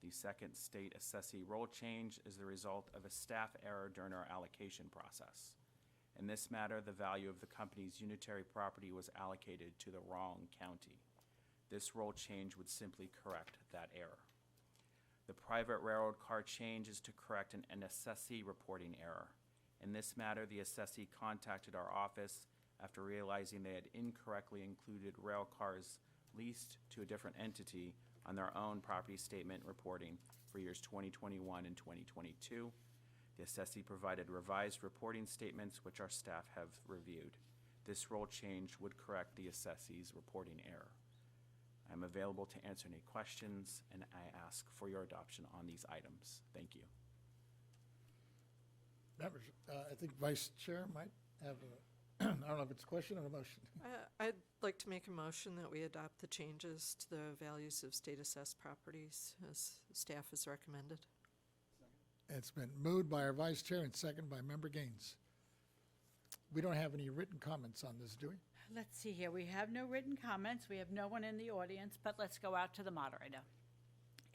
The second state assessee roll change is the result of a staff error during our allocation process. In this matter, the value of the company's unitary property was allocated to the wrong county. This roll change would simply correct that error. The private railroad car change is to correct an assessee reporting error. In this matter, the assessee contacted our office after realizing they had incorrectly included rail cars leased to a different entity on their own property statement reporting for years 2021 and 2022. The assessee provided revised reporting statements, which our staff have reviewed. This roll change would correct the assessee's reporting error. I'm available to answer any questions, and I ask for your adoption on these items. Thank you. Members, I think Vice Chair might have a, I don't know if it's a question or a motion. I'd like to make a motion that we adopt the changes to the values of state assessed properties as staff has recommended. It's been moved by our Vice Chair and second by Member Gaines. We don't have any written comments on this, do we? Let's see here. We have no written comments. We have no one in the audience, but let's go out to the moderator.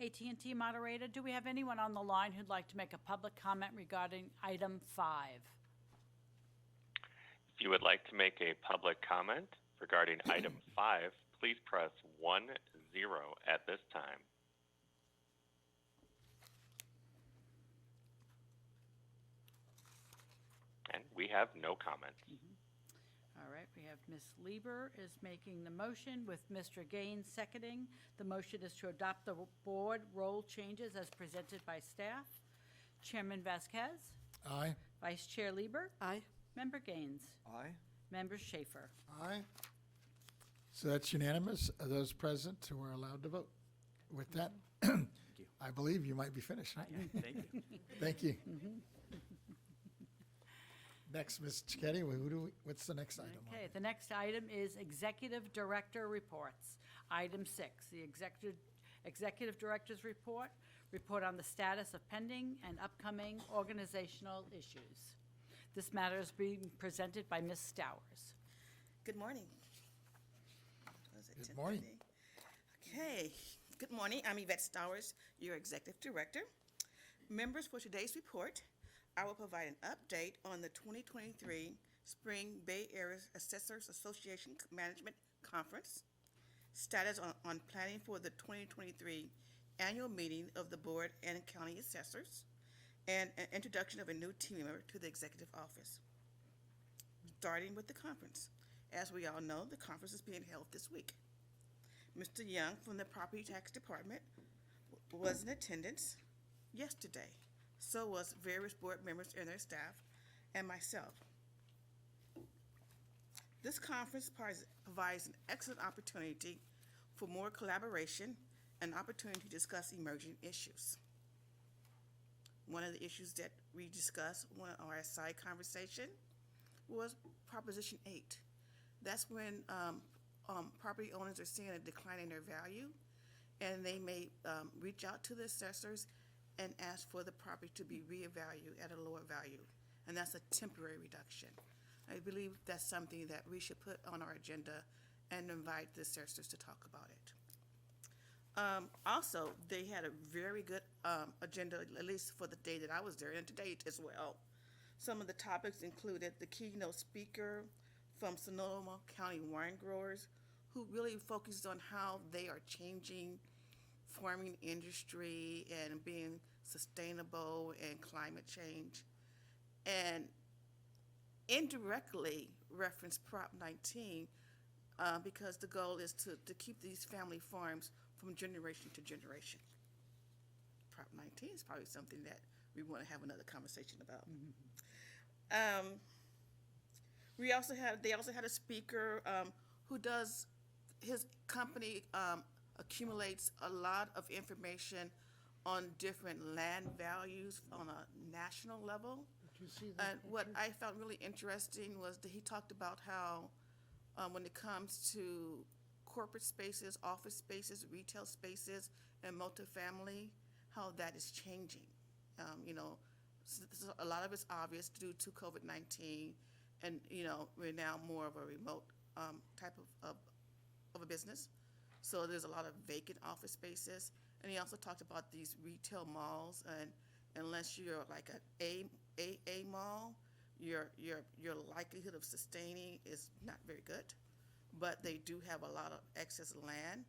AT&T moderator, do we have anyone on the line who'd like to make a public comment regarding item 5? If you would like to make a public comment regarding item 5, please press 10 at this time. And We have no comments. All right, we have Ms. Lieber is making the motion with Mr. Gaines seconding. The motion is to adopt the board role changes as presented by staff. Chairman Vasquez, Aye. Vice Chair Lieber, Aye. Member Gaines, Aye? Member Schaefer. Aye. So that's unanimous. Those present who are allowed to vote. With that, you. I believe you might be finished. Thank you. Thank you. Next, Ms. Cicchetti, what's the next item? on Okay, there? the next item is Executive Director Reports. Item 6, the Executive Director's Report, report on the status of pending and upcoming organizational issues. This matter is being presented by Ms. Stowers. Good morning. Was it Good morning. 10:30? Okay, good morning. I'm Yvette Stowers, your Executive Director. Members, for today's report, I will provide an update on the 2023 Spring Bay Area Assessors Association Management Conference, status on planning for the 2023 annual meeting of the Board and County Assessors, and an introduction of a new team member to the Executive Office. Starting with the conference. As we all know, the conference is being held this week. Mr. Young from the Property Tax Department was in attendance yesterday. So was various board members and their staff, and myself. This conference provides an excellent opportunity for more collaboration and opportunity to discuss emerging issues. One of the issues that we discussed on our side conversation was Proposition 8. That's when property owners are seeing a decline in their value, and they may reach out to the assessors and ask for the property to be reevaluated at a lower value, and that's a temporary reduction. I believe that's something that we should put on our agenda and invite the assessors to talk about it. Also, they had a very good agenda, at least for the day that I was there, and to date as well. Some of the topics included the keynote speaker from Sonoma County wine growers, who really focused on how they are changing farming industry and being sustainable and climate change, and indirectly referenced Prop 19 because the goal is to keep these family farms from generation to generation. Prop 19 is probably something that we want to have another conversation about. They also had a speaker who does, his company accumulates a lot of information on different land values on a national level. Did you see that? And what I found really interesting was that he talked about how when it comes to corporate spaces, office spaces, retail spaces, and multifamily, how that is changing. A lot of it's obvious due to COVID-19, and we're now more of a remote type of a business. So there's a lot of vacant office spaces, and he also talked about these retail malls, and unless you're like an AA mall, your likelihood of sustaining is not very good. But they do have a lot of excess land,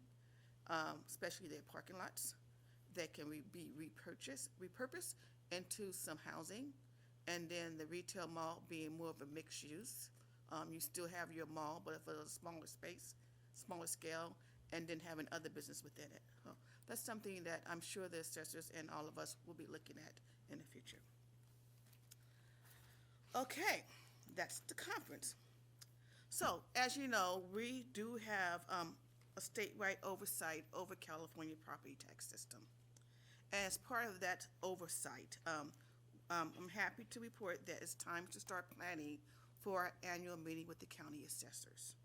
especially their parking lots, that can be repurposed into some housing, and then the retail mall being more of a mixed use. You still have your mall, but for a smaller space, smaller scale, and then having other business within it. So that's something that I'm sure the assessors and all of us will be looking at in the future. Okay, that's the conference. So, as you know, we do have a statewide oversight over California property tax system. As part of that oversight, I'm happy to report that it's time to start planning for our annual meeting with the county assessors.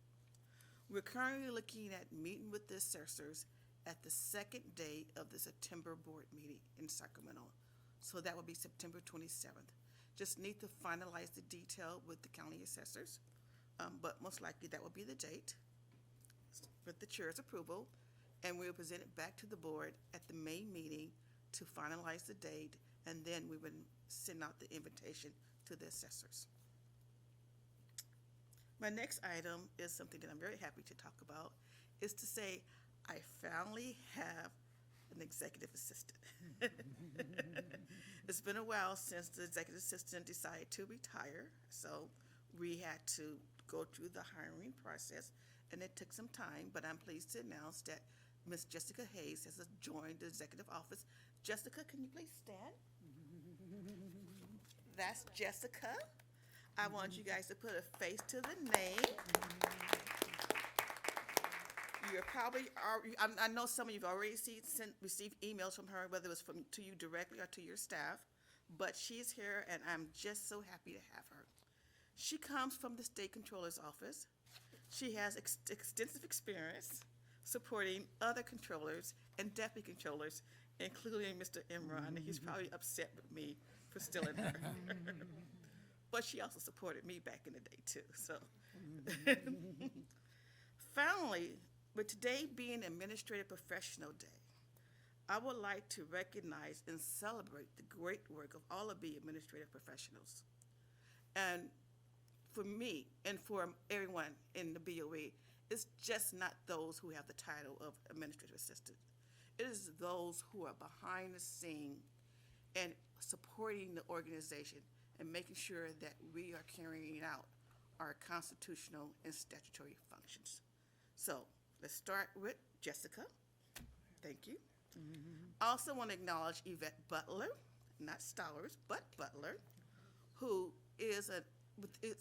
We're currently looking at meeting with the assessors at the second day of the September board meeting in Sacramento. So that will be September 27th. Just need to finalize the detail with the county assessors, but most likely that will be the date with the chair's approval, and we'll present it back to the board at the May meeting to finalize the date, and then we would send out the invitation to the assessors. My next item is something that I'm very happy to talk about, is to say I finally have an executive assistant. It's been a while since the executive assistant decided to retire, so we had to go through the hiring process, and it took some time, but I'm pleased to announce that Ms. Jessica Hayes has joined the executive office. Jessica, can you please stand? That's Jessica. I want you guys to put a face to the name. You're probably, I know some of you have already received emails from her, whether it was to you directly or to your staff, but she's here, and I'm just so happy to have her. She comes from the State Controller's Office. She has extensive experience supporting other controllers and deputy controllers, including Mr. Imran. He's probably upset with me for stealing her. But she also supported me back in the day, too. So, finally, with today being Administrative Professional Day, I would like to recognize and celebrate the great work of all of the administrative professionals. And for me and for everyone in the BoE, it's just not those who have the title of administrative assistant. It is those who are behind the scene and supporting the organization and making sure that we are carrying out our constitutional and statutory functions. So let's start with Jessica. Thank you. I also want to acknowledge Yvette Butler, not Stowers, but Butler, who is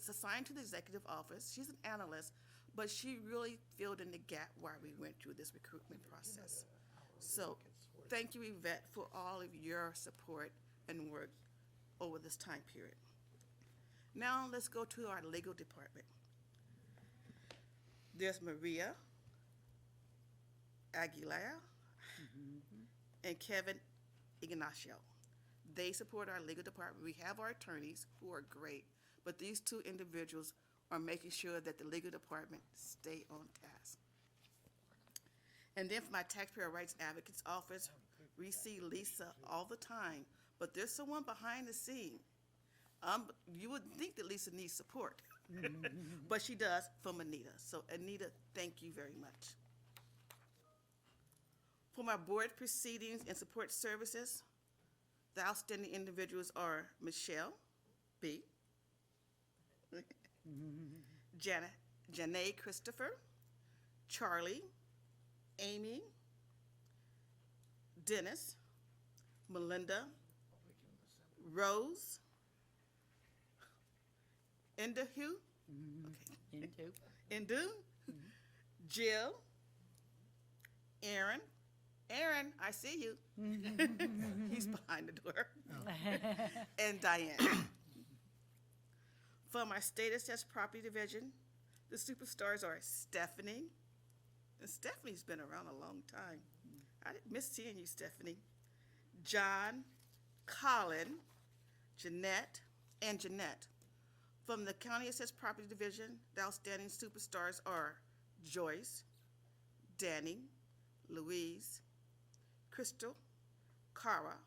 assigned to the executive office. She's an analyst, but she really filled in the gap while we went through this recruitment process. So thank you, Yvette, for all of your support and work over this time period. Now let's go to our legal department. There's Maria Aguilera and Kevin Ignacio. They support our legal department. We have our attorneys who are great, but these two individuals are making sure that the legal department stay on task. And then for my Taxpayer Rights Advocate's Office, we see Lisa all the time, but there's someone behind the scene. You would think that Lisa needs support, but she does from Anita. So Anita, thank you very much. For my board proceedings and support services, the outstanding individuals are Michelle B., Janae Christopher, Charlie, Amy, Dennis, Melinda, Rose, Indahu, Indu, Jill, Aaron. Aaron, I see you. He's behind the door. And Diane. For my State Assessed Property Division, the superstars are Stephanie. And Stephanie's been around a long time. I didn't miss seeing you, Stephanie. John, Colin, Jeanette. From the County Assessed Property Division, the outstanding superstars are Joyce, Danny, Louise, Crystal, Cara,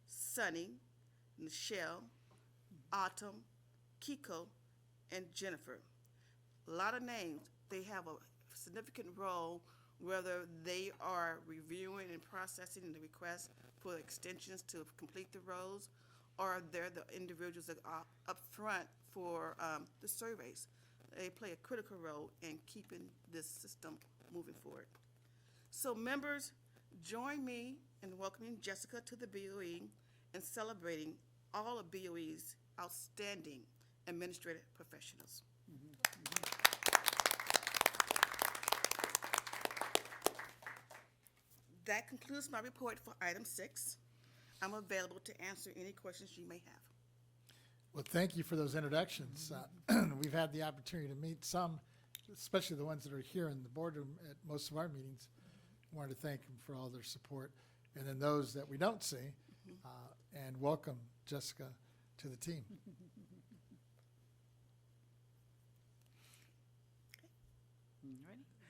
Sunny, Michelle, Autumn, Kiko, and Jennifer. A lot of names. They have a significant role, whether they are reviewing and processing the requests for extensions to complete the roles, or they're the individuals that are up front for the surveys. They play a critical role in keeping this system moving forward. So members, join me in welcoming Jessica to the BoE and celebrating all of BoE's outstanding administrative professionals. That concludes my report for item 6. I'm available to answer any questions you may have. Well, thank you for those introductions. We've had the opportunity to meet some, especially the ones that are here in the boardroom at most of our meetings. I wanted to thank them for all their support. And then those that we don't see, and welcome Jessica to the team.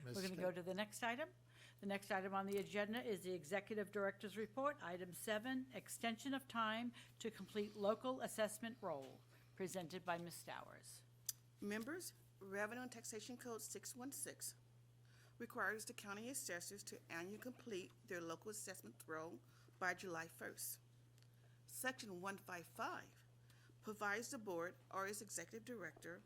We're going to go to the next item. The next item on the agenda is the Executive Director's Report, Item 7, Extension of Time to Complete Local Assessment Role, presented by Ms. Stowers. Members, Revenue and Taxation Code 616 requires the county assessors to annually complete their local assessment roll by July 1st. Section 155 provides the board or its executive director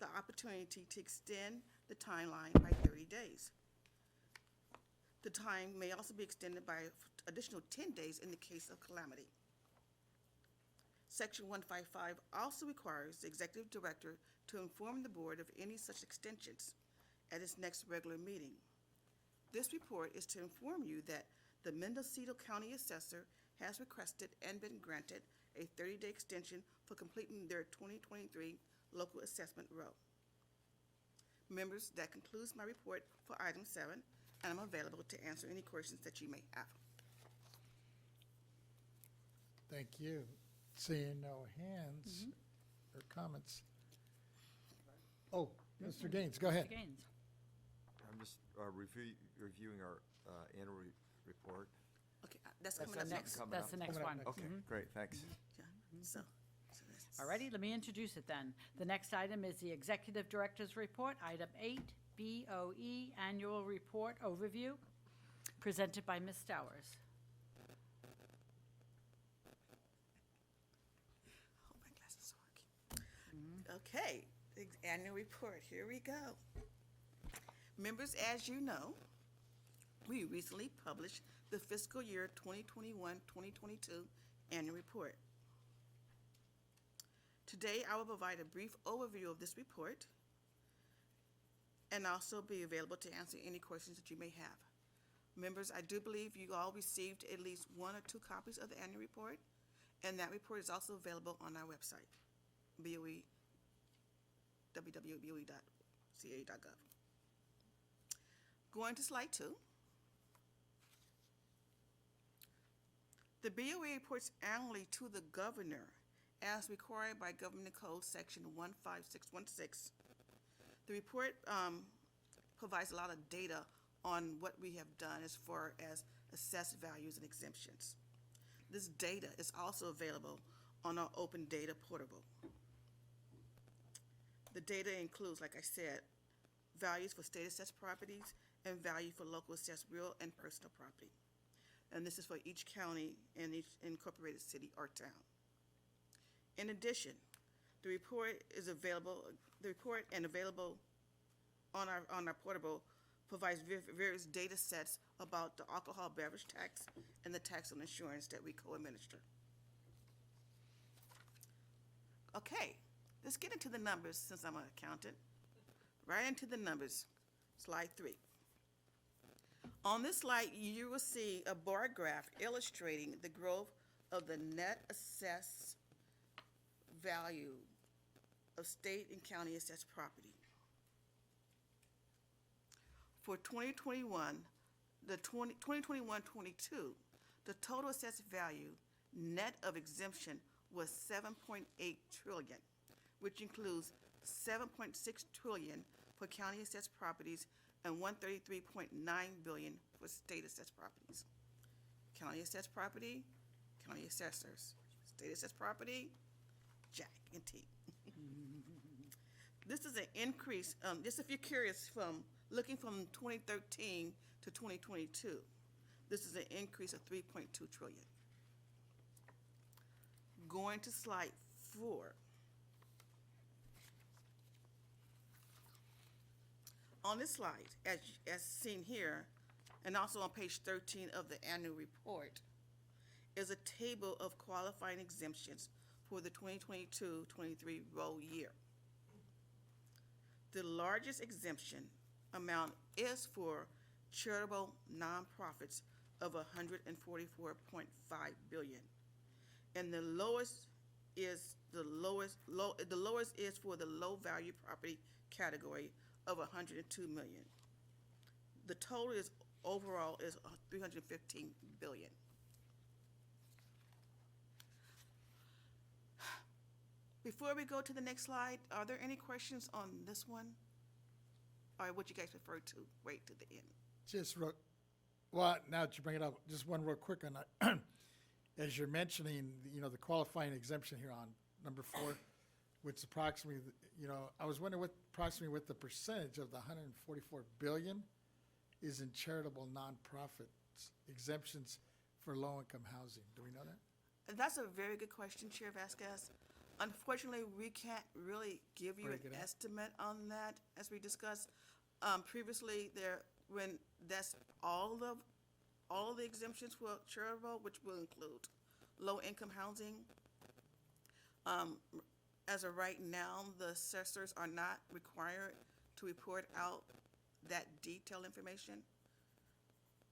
the opportunity to extend the timeline by 30 days. The time may also be extended by additional 10 days in the case of calamity. Section 155 also requires the executive director to inform the board of any such extensions at its next regular meeting. This report is to inform you that the Mendocino County Assessor has requested and been granted a 30-day extension for completing their 2023 local assessment roll. Members, that concludes my report for item 7, and I'm available to answer any questions that you may have. Thank you. Seeing no hands or comments. Oh, Mr. Gaines, go ahead. Mr. Gaines. I'm just reviewing our annual report. Okay, that's That's coming the up next, next. that's the next Coming up one. next. Okay, great, thanks. Yeah, so that's- Alrighty, let me introduce it then. The next item is the Executive Director's Report, item 8, BoE Annual Report Overview, presented by Ms. Stowers. Oh, my glasses are working. Okay, the annual report, here we go. Members, as you know, we recently published the fiscal year 2021-2022 annual report. Today, I will provide a brief overview of this report and also be available to answer any questions that you may have. Members, I do believe you all received at least 1 or 2 copies of the annual report, and that report is also available on our website, BoE, www.boe.ca.gov. Going to slide 2. The BoE reports annually to the governor as required by Government Code Section 15616. The report provides a lot of data on what we have done as far as assessed values and exemptions. This data is also available on our open data portal. The data includes, like I said, values for state assessed properties and value for local assessed real and personal property. And this is for each county and each incorporated city or town. In addition, the report is available. The report and available on our portal provides various data sets about the alcohol beverage tax and the tax on insurance that we co-administer. Okay, let's get into the numbers since I'm an accountant. Right into the numbers. Slide 3. On this slide, you will see a bar graph illustrating the growth of the net assessed value of state and county assessed property. For 2021, the 2021-22, the total assessed value net of exemption was 7.8 trillion, which includes 7.6 trillion for county assessed properties and 133.9 billion for state assessed properties. County assessed property, county assessors. State assessed property, Jack and T. This is an increase, just if you're curious, from looking from 2013 to 2022, this is an increase of 3.2 trillion. Going to slide 4. On this slide, as seen here, and also on page 13 of the annual report, is a table of qualifying exemptions for the 2022-23 roll year. The largest exemption amount is for charitable nonprofits of 144.5 billion, and the lowest is for the low value property category of 102 million. The total is overall is 315 billion. Before we go to the next slide, are there any questions on this one? Or would you guys prefer to wait to the end? Just well, now that you bring it up, just one real quick on that. As you're mentioning, the qualifying exemption here on number 4, which approximately, I was wondering what the percentage of the 144 billion is in charitable nonprofits, exemptions for low-income housing. Do we know that? And that's a very good question, Chair Vasquez. Unfortunately, we can't really give you an Break it out. estimate on that, as we discussed. Previously, when that's all of the exemptions for charitable, which will include low-income housing. As of right now, the assessors are not required to report out that detailed information.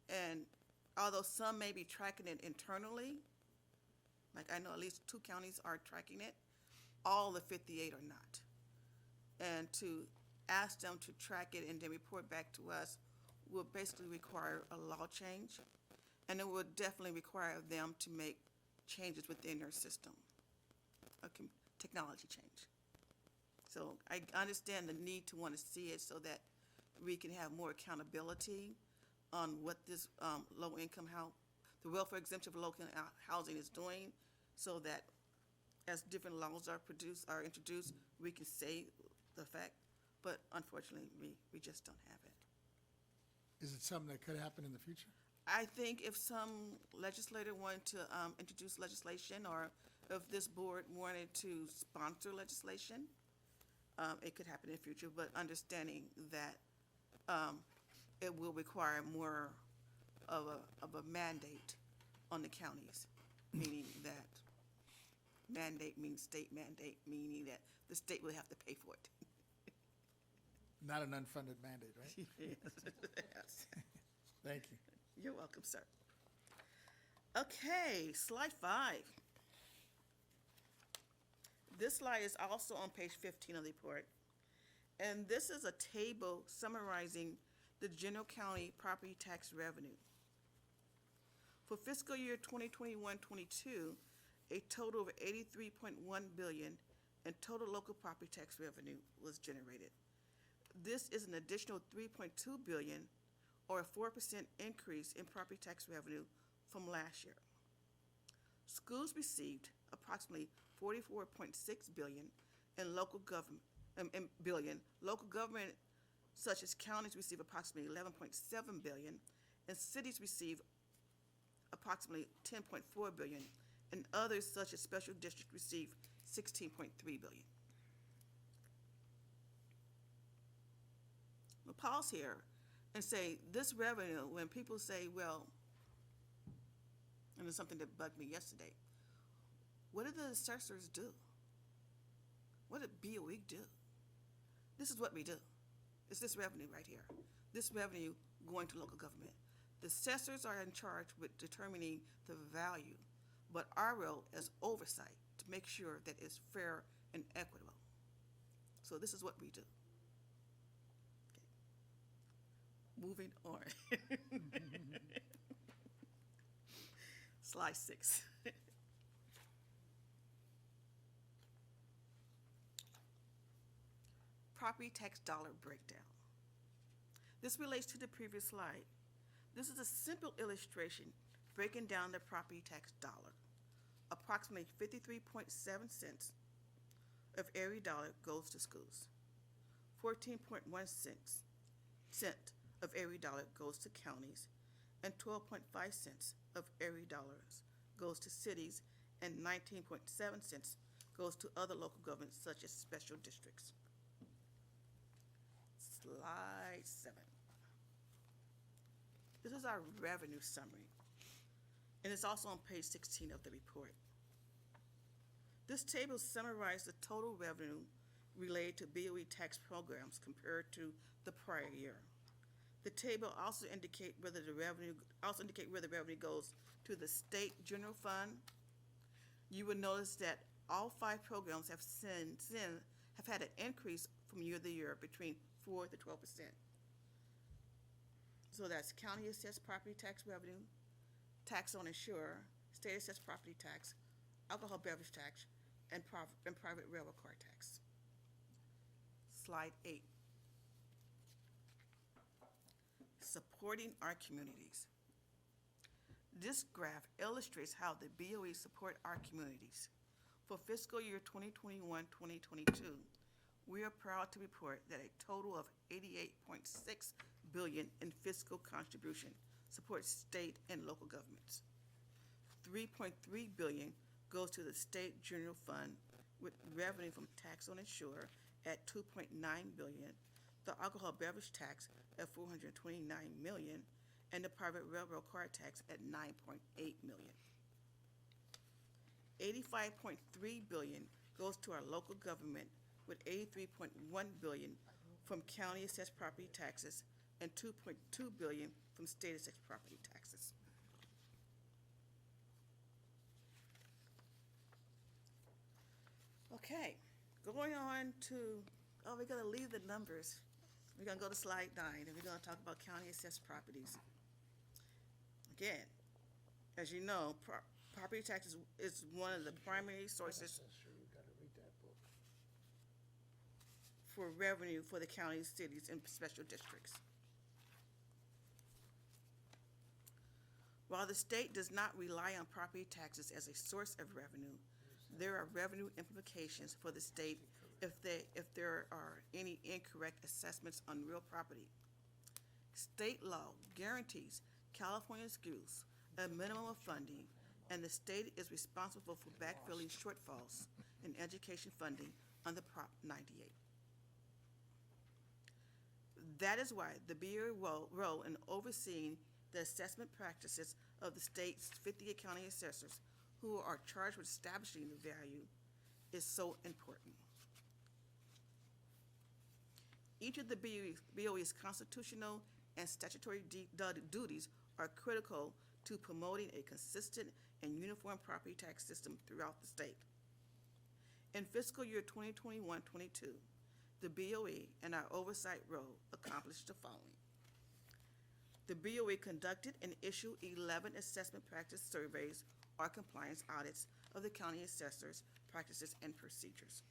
And although some may be tracking it internally, like I know at least 2 counties are tracking it, all the 58 are not. And to ask them to track it and then report back to us will basically require a law change, and it would definitely require them to make changes within their system, technology change. So I understand the need to want to see it so that we can have more accountability on what this the welfare exemption for low-income housing is doing, so that as different laws are introduced, we can say the fact. But unfortunately, we just don't have it. Is it something that could happen in the future? I think if some legislator wanted to introduce legislation, or if this board wanted to sponsor legislation, it could happen in the future, but understanding that it will require more of a mandate on the counties, meaning that mandate means state mandate, meaning that the state will have to pay for it. Not an unfunded mandate, right? Yes. Thank you. You're welcome, sir. Okay, slide 5. This slide is also on page 15 of the report. And this is a table summarizing the general county property tax revenue. For fiscal year 2021-22, a total of $83.1 billion in total local property tax revenue was generated. This is an additional $3.2 billion, or a 4% increase in property tax revenue from last year. Schools received approximately $44.6 billion in local government. Local government, such as counties, receive approximately $11.7 billion, and cities receive approximately $10.4 billion, and others, such as special districts, receive $16.3 billion. We'll pause here and say this revenue, when people say, well, and it's something that bugged me yesterday, what did the assessors do? What did BoE do? This is what we do. It's this revenue right here. This revenue going to local government. The assessors are in charge with determining the value, but our role is oversight to make sure that it's fair and equitable. So this is what we do. Okay. Moving on. Slide 6. Property tax dollar breakdown. This relates to the previous slide. This is a simple illustration breaking down the property tax dollar. Approximately 53.7 cents of every dollar goes to schools. 14.1 cent of every dollar goes to counties, and 12.5 cents of every dollar goes to cities, and 19.7 cents goes to other local governments such as special districts. Slide 7. This is our revenue summary, and it's also on page 16 of the report. This table summarizes the total revenue related to BoE tax programs compared to the prior year. The table also indicate whether the revenue goes to the state general fund. You will notice that all 5 programs have had an increase from year to year between 4 to 12%. So that's county assessed property tax revenue, tax on insurer, state assessed property tax, alcohol beverage tax, and private railroad car tax. Slide 8. Supporting our communities. This graph illustrates how the BoE support our communities. For fiscal year 2021-2022, we are proud to report that a total of $88.6 billion in fiscal contribution supports state and local governments. $3.3 billion goes to the state general fund with revenue from tax on insure at $2.9 billion, the alcohol beverage tax at $429 million, and the private railroad car tax at $9.8 million. $85.3 billion goes to our local government with $83.1 billion from county assessed property taxes and $2.2 billion from state assessed property taxes. Okay, going on to, we're gonna leave the numbers. We're gonna go to slide 9, and we're gonna talk about county assessed properties. Again, as you know, property taxes is one of the primary sources for revenue for the counties, cities, and special districts. While the state does not rely on property taxes as a source of revenue, there are revenue implications for the state if there are any incorrect assessments on real property. State law guarantees California schools a minimum of funding, and the state is responsible for backfilling shortfalls in education funding under Prop 98. That is why the BoE role in overseeing the assessment practices of the state's 58 county assessors who are charged with establishing the value is so important. Each of the BoE's constitutional and statutory duties are critical to promoting a consistent and uniform property tax system throughout the state. In fiscal year 2021-22, the BoE and our oversight role accomplished the following. The BoE conducted and issued 11 assessment practice surveys or compliance audits of the county assessors' practices and procedures.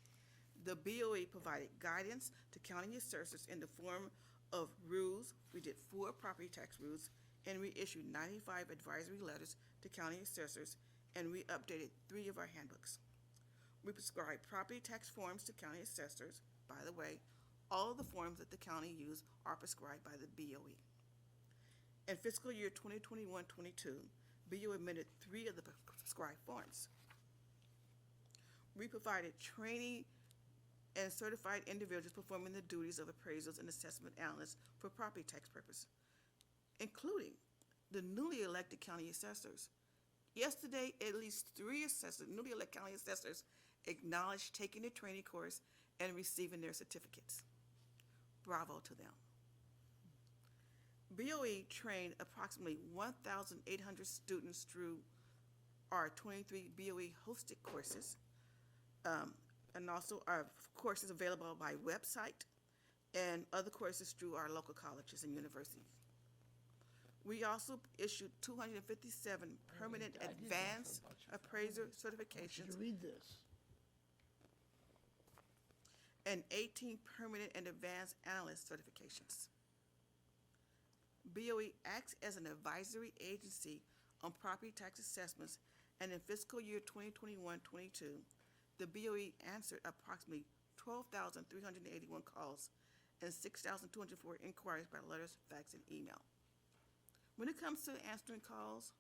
The BoE provided guidance to county assessors in the form of rules. We did 4 property tax rules, and we issued 95 advisory letters to county assessors, and we updated 3 of our handbooks. We prescribed property tax forms to county assessors. By the way, all of the forms that the county use are prescribed by the BoE. In fiscal year 2021-22, BoE admitted 3 of the prescribed forms. We provided training and certified individuals performing the duties of appraisals and assessment analysts for property tax purposes, including the newly elected county assessors. Yesterday, at least 3 newly elected county assessors acknowledged taking the training course and receiving their certificates. Bravo to them. BoE trained approximately 1,800 students through our 23 BoE hosted courses, and also our courses available by website and other courses through our local colleges and universities. We also issued 257 permanent advanced appraiser certifications and 18 permanent and advanced analyst certifications. BoE acts as an advisory agency on property tax assessments, and in fiscal year 2021-22, the BoE answered approximately 12,381 calls and 6,204 inquiries by letters, fax, and email. When it comes to answering calls,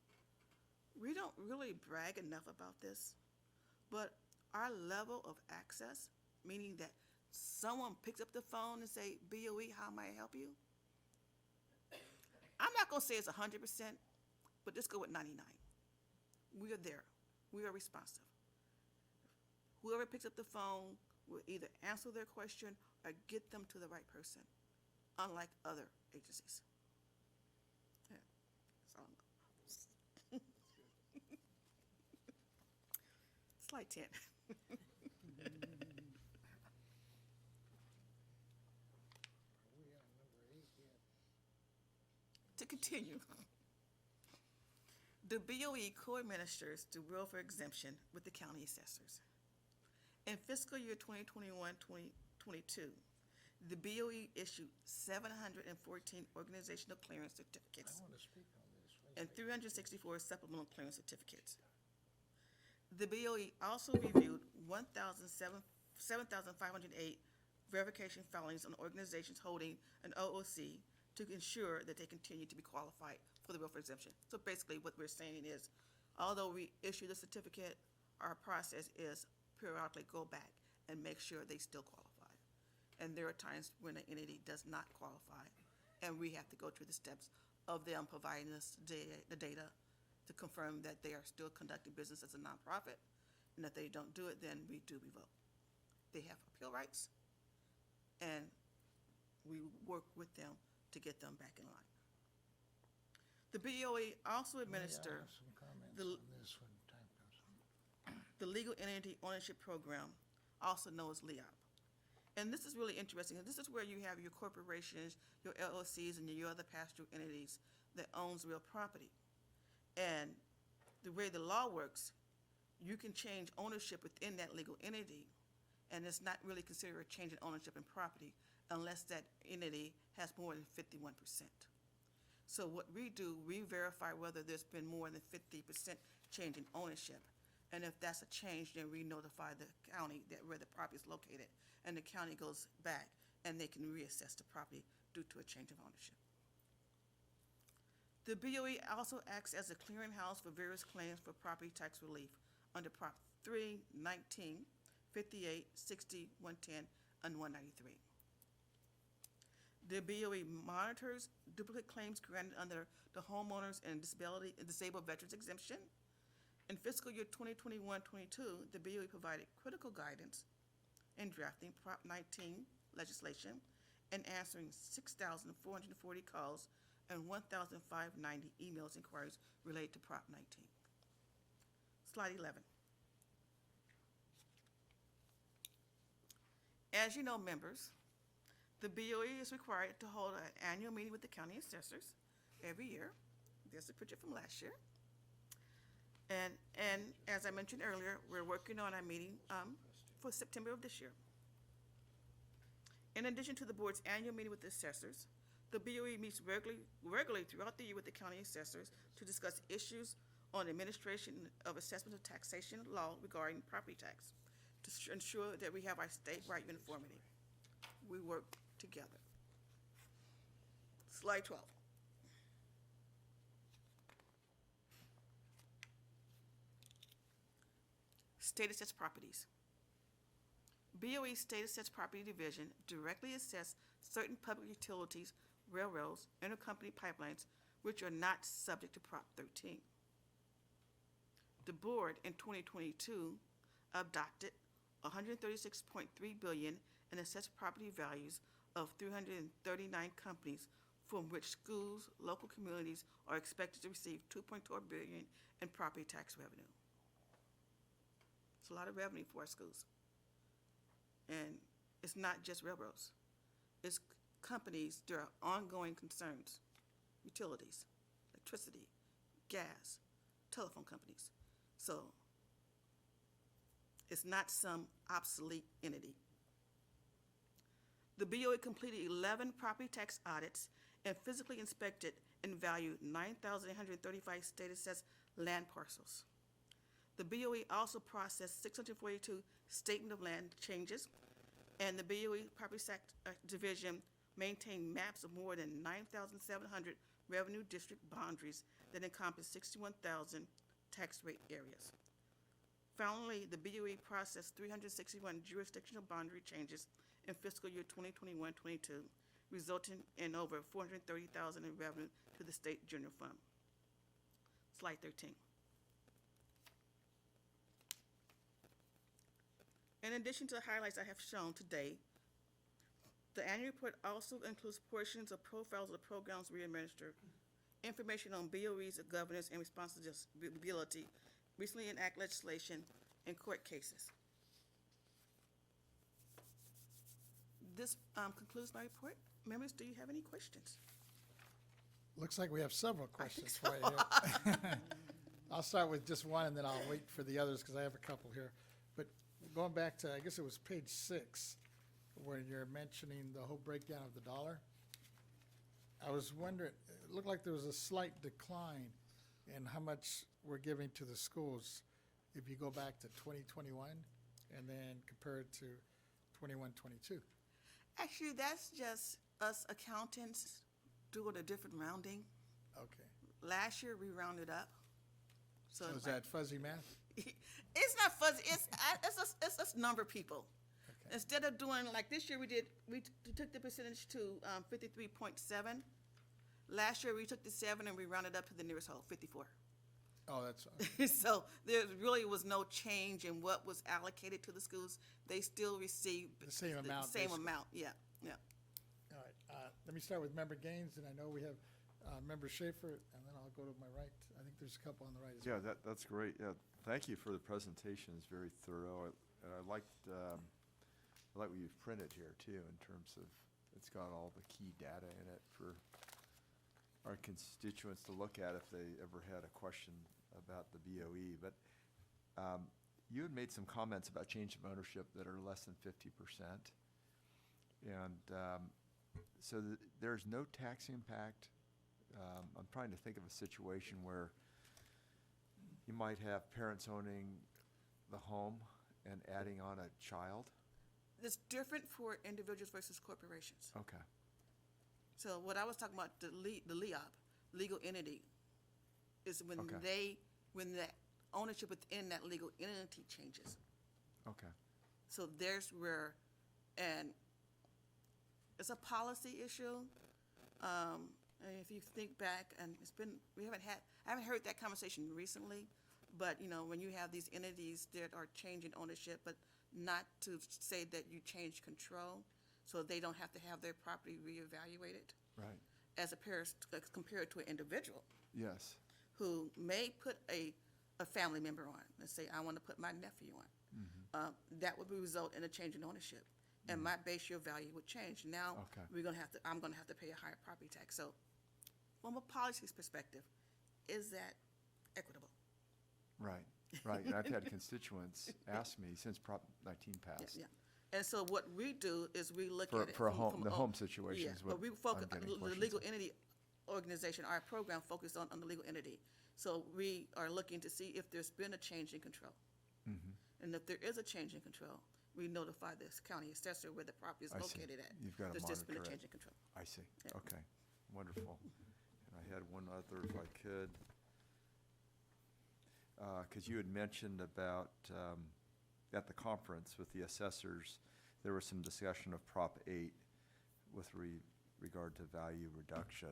we don't really brag enough about this, but our level of access, meaning that someone picks up the phone and say, BoE, how may I help you? I'm not gonna say it's 100%, but let's go with 99. We are there, we are responsive. Whoever picks up the phone will either answer their question or get them to the right person, unlike other agencies. Yeah, so slide 10. To continue, the BoE co-administers the welfare exemption with the county assessors. In fiscal year 2021-2022, the BoE issued 714 organizational clearance certificates and 364 supplemental clearance certificates. The BoE also reviewed 7,508 verification filings on organizations holding an OOC to ensure that they continue to be qualified for the welfare exemption. So basically what we're saying is, although we issue the certificate, our process is periodically go back and make sure they still qualify. And there are times when an entity does not qualify, and we have to go through the steps of them providing us the data to confirm that they are still conducting business as a nonprofit, and if they don't do it, then we do revoke. They have appeal rights, and we work with them to get them back in line. The BOE also administer I have some comments the- on this when time comes. the Legal Entity Ownership Program, also known as LEOP. And this is really interesting. And this is where you have your corporations, your LLCs, and your other pastoral entities that owns real property. And the way the law works, you can change ownership within that legal entity, and it's not really considered a change in ownership in property unless that entity has more than 51%. So what we do, we verify whether there's been more than 50% change in ownership. And if that's a change, then we notify the county that where the property is located, and the county goes back and they can reassess the property due to a change of ownership. The BOE also acts as a clearinghouse for various claims for property tax relief under Prop 3, 19, 58, 60, 110, and 193. The BOE monitors duplicate claims granted under the homeowners and disabled veterans exemption. In fiscal year 2021-22, the BOE provided critical guidance in drafting Prop 19 legislation and answering 6,440 calls and 1,590 emails inquiries related to Prop 19. Slide 11. As you know, members, the BOE is required to hold an annual meeting with the county assessors every year. There's a picture from last year. And as I mentioned earlier, we're working on our meeting for September of this year. In addition to the board's annual meeting with the assessors, the BOE meets regularly throughout the year with the county assessors to discuss issues on administration of assessment of taxation law regarding property tax to ensure that we have our statewide uniformity. We work together. Slide 12. State assessed properties. BOE State Assessed Property Division directly assess certain public utilities, railroads, intercompany pipelines, which are not subject to Prop 13. The board in 2022 adopted $136.3 billion in assessed property values of 339 companies, from which schools, local communities are expected to receive $2.4 billion in property tax revenue. It's a lot of revenue for our schools. And it's not just railroads. It's companies, there are ongoing concerns, utilities, electricity, gas, telephone companies. So it's not some obsolete entity. The BOE completed 11 property tax audits and physically inspected and valued 9,835 state assessed land parcels. The BOE also processed 642 statement of land changes, and the BOE Property Tax Division maintained maps of more than 9,700 revenue district boundaries that encompass 61,000 tax rate areas. Finally, the BOE processed 361 jurisdictional boundary changes in fiscal year 2021-22, resulting in over $430,000 in revenue to the state general fund. Slide 13. In addition to the highlights I have shown today, the annual report also includes portions of profiles of the programs we administer, information on BOE's governance and responsibility, recently enacted legislation, and court cases. This concludes my report. Members, do you have any questions? Looks like we have several questions so. for you here. I'll start with just one, and then I'll wait for the others, because I have a couple here. But going back to, I guess it was page 6, where you're mentioning the whole breakdown of the dollar. I was wondering, it looked like there was a slight decline in how much we're giving to the schools if you go back to 2021 and then compare it to 21-22. Actually, that's just us accountants doing a different rounding. Okay. Last year, we rounded up. So is like- that fuzzy math? It's not fuzzy. It's just number people. Okay. Instead of doing like this year, we took the percentage to 53.7. Last year, we took the 7 and we rounded up to the nearest whole, 54. Oh, that's, So there really was no change in what was allocated to the schools. They still received The same amount, Same basically. amount, yeah, yeah. all right. Let me start with Member Gaines, and I know we have Member Schaefer, and then I'll go to my right. I think there's a couple on the right as well. Yeah, that's great. Yeah, thank you for the presentation. It's very thorough. And I liked, I like what you've printed here too, in terms of, it's got all the key data in it for our constituents to look at if they ever had a question about the BoE. But you had made some comments about change of ownership that are less than 50%. And so there's no tax impact. I'm trying to think of a situation where you might have parents owning the home and adding on a child. It's different for individuals versus corporations. Okay. So what I was talking about, the LEOP, legal entity, is when Okay. when that ownership within that legal entity changes. Okay. So there's where, and it's a policy issue. And if you think back, and I haven't heard that conversation recently, but when you have these entities that are changing ownership, but not to say that you change control, so they don't have to have their property reevaluated, Right. as compared to an individual Yes. who may put a family member on. Let's say I want to put my nephew on. That would result in a change in ownership, and my base year value would change. Now Okay. I'm going to have to pay a higher property tax. So, from a policy perspective, is that equitable? Right. Right. And I've had constituents ask me since Prop 19 passed. Yeah. And so what we do is we look For- at it for a from- home- from the a- home situation Yeah, is but what we focus I'm getting the questions legal on. entity organization. Our program focused on the legal entity. So we are looking to see if there's been a change in control. And if there is a change in control, we notify this county assessor where the property is I see. located at. You've gotta There's just been a monitor it. change in control. I see. Yeah. Okay. Wonderful. And I had one other, if I could. Because you had mentioned about, at the conference with the assessors, there was some discussion of Prop 8 with regard to value reduction.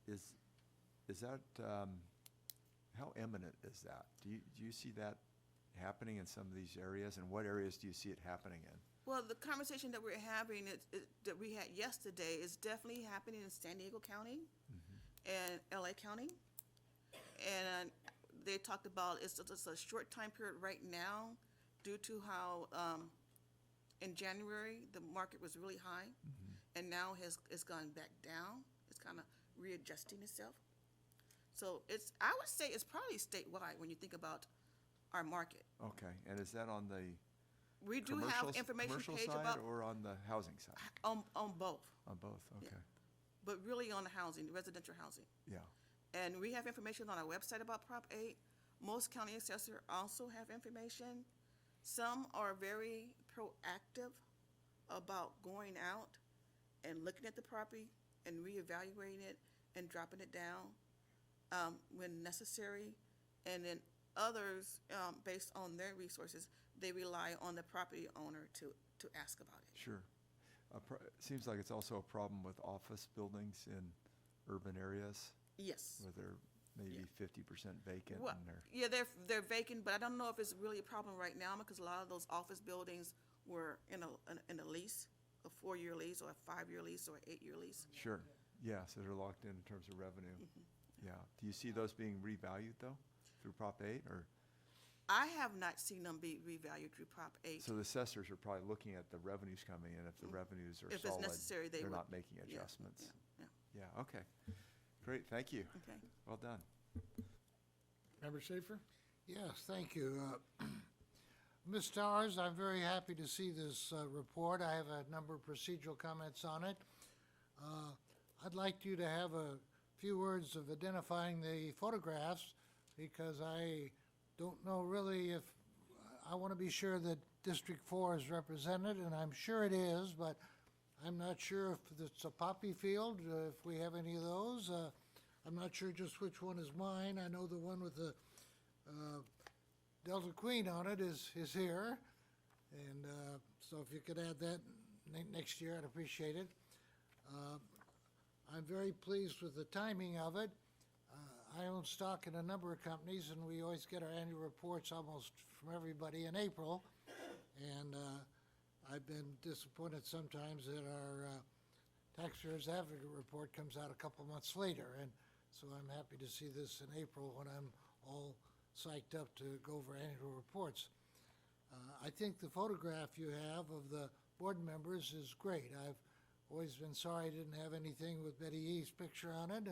Is that, how imminent is that? Do you see that happening in some of these areas? And what areas do you see it happening in? Well, the conversation that we're having, that we had yesterday, is definitely happening in San Diego County and LA County. And they talked about it's a short time period right now due to how in January the market was really high and now it's gone back down. It's kind of readjusting itself. So I would say it's probably statewide when you think about our market. Okay. And is that on the We do have information commercial page side about or on the housing side? on both, On both, Yeah. okay. but really on the housing, the residential housing. Yeah. And we have information on our website about Prop 8. Most county assessors also have information. Some are very proactive about going out and looking at the property and reevaluating it and dropping it down when necessary. And then others, based on their resources, they rely on the property owner to ask about it. Sure. It seems like it's also a problem with office buildings in urban areas Yes. where they're maybe 50% vacant Well, and they're, yeah, they're vacant, but I don't know if it's really a problem right now because a lot of those office buildings were in a lease, a 4-year lease or a 5-year lease or an 8-year lease. sure. Yeah, so they're locked in terms of revenue. Yeah. Do you see those being revalued though through Prop 8 or? I have not seen them be revalued through Prop 8. So the assessors are probably looking at the revenues coming in. If the revenues are If it's solid, necessary, they they're would. not making Yeah, adjustments. Yeah, Yeah, okay. Great, thank you. okay. Well done. Member Schaefer? Yes, thank you. Ms. Towers, I'm very happy to see this report. I have a number of procedural comments on it. I'd like you to have a few words of identifying the photographs because I don't know really if, I want to be sure that District 4 is represented, and I'm sure it is, but I'm not sure if it's a poppy field, if we have any of those. I'm not sure just which one is mine. I know the one with the Delta Queen on it is here. And so if you could add that next year, I'd appreciate it. I'm very pleased with the timing of it. I own stock in a number of companies, and we always get our annual reports almost from everybody in April. And I've been disappointed sometimes that our taxpayers advocate report comes out a couple months later. And so I'm happy to see this in April when I'm all psyched up to go over annual reports. I think the photograph you have of the board members is great. I've always been sorry I didn't have anything with Betty E's picture on it,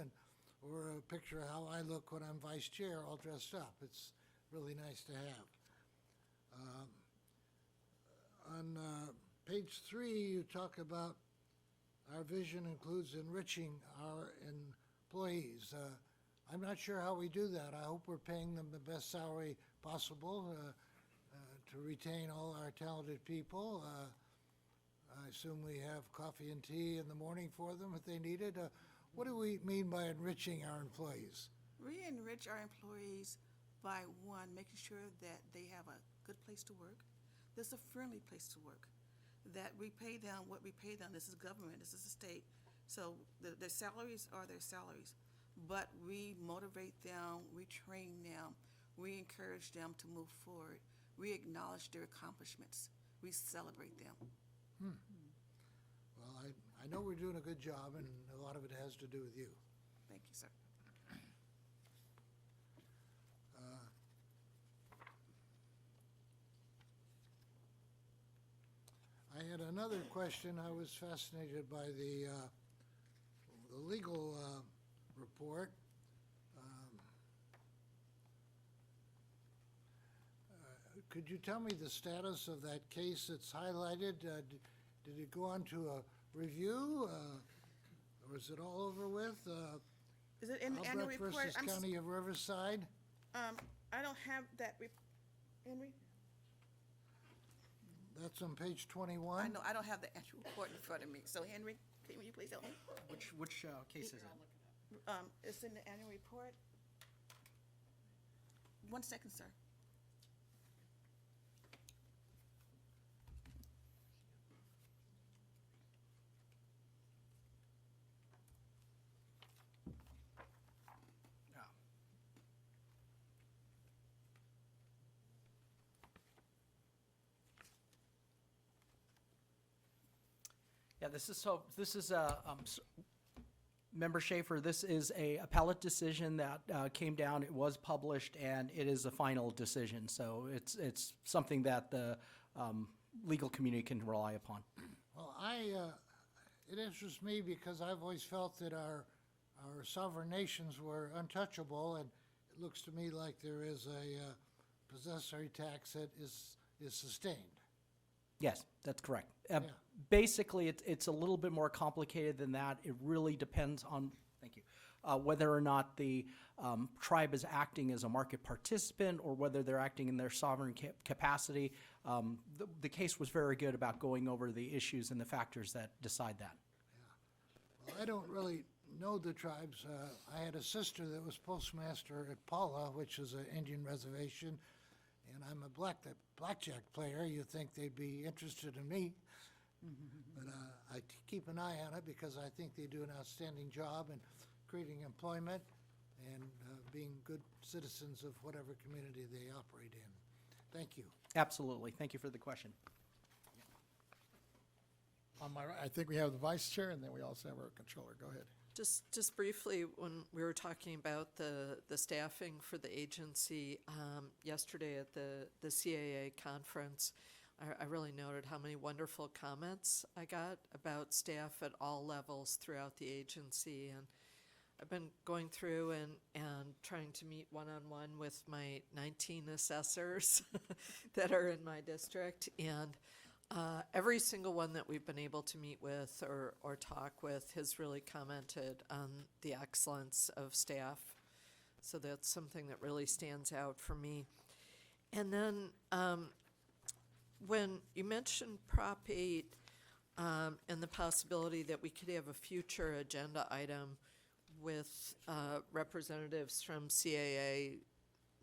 or a picture of how I look when I'm vice chair all dressed up. It's really nice to have. On page 3, you talk about our vision includes enriching our employees. I'm not sure how we do that. I hope we're paying them the best salary possible to retain all our talented people. I assume we have coffee and tea in the morning for them if they need it. What do we mean by enriching our employees? We enrich our employees by, one, making sure that they have a good place to work. This is a friendly place to work. That we pay them what we pay them. This is government, this is the state. So their salaries are their salaries. But we motivate them, we train them, we encourage them to move forward. We acknowledge their accomplishments. We celebrate them. Well, I know we're doing a good job, and a lot of it has to do with you. Thank you, sir. I had another question. I was fascinated by the legal report. Could you tell me the status of that case that's highlighted? Did it go on to a review, or is it all over with? Is it in the annual Albrecht report? versus County of Riverside? I don't have that, Henry. That's on page 21. I know, I don't have the annual report in front of me. So Henry, will you please help me? Which case is it? It's in the annual report. 1 second, sir. Yeah, this is a, Member Schaefer, this is a appellate decision that came down, it was published, and it is a final decision. So it's something that the legal community can rely upon. Well, it interests me because I've always felt that our sovereign nations were untouchable, and it looks to me like there is a possessory tax that is sustained. Yes, that's correct. Yeah. Basically, it's a little bit more complicated than that. It really depends on, thank you, whether or not the tribe is acting as a market participant or whether they're acting in their sovereign capacity. The case was very good about going over the issues and the factors that decide that. Well, I don't really know the tribes. I had a sister that was postmaster at Paula, which is an Indian reservation, and I'm a blackjack player. You'd think they'd be interested in me. But I keep an eye on it because I think they do an outstanding job in creating employment and being good citizens of whatever community they operate in. Thank you. Absolutely. Thank you for the question. On my right, I think we have the vice chair, and then we also have our controller. Go ahead. Just briefly, when we were talking about the staffing for the agency yesterday at the CAA conference, I really noted how many wonderful comments I got about staff at all levels throughout the agency. And I've been going through and trying to meet one-on-one with my 19 assessors that are in my district. And every single one that we've been able to meet with or talk with has really commented on the excellence of staff. So that's something that really stands out for me. And then When you mentioned Prop 8 and the possibility that we could have a future agenda item with representatives from CAA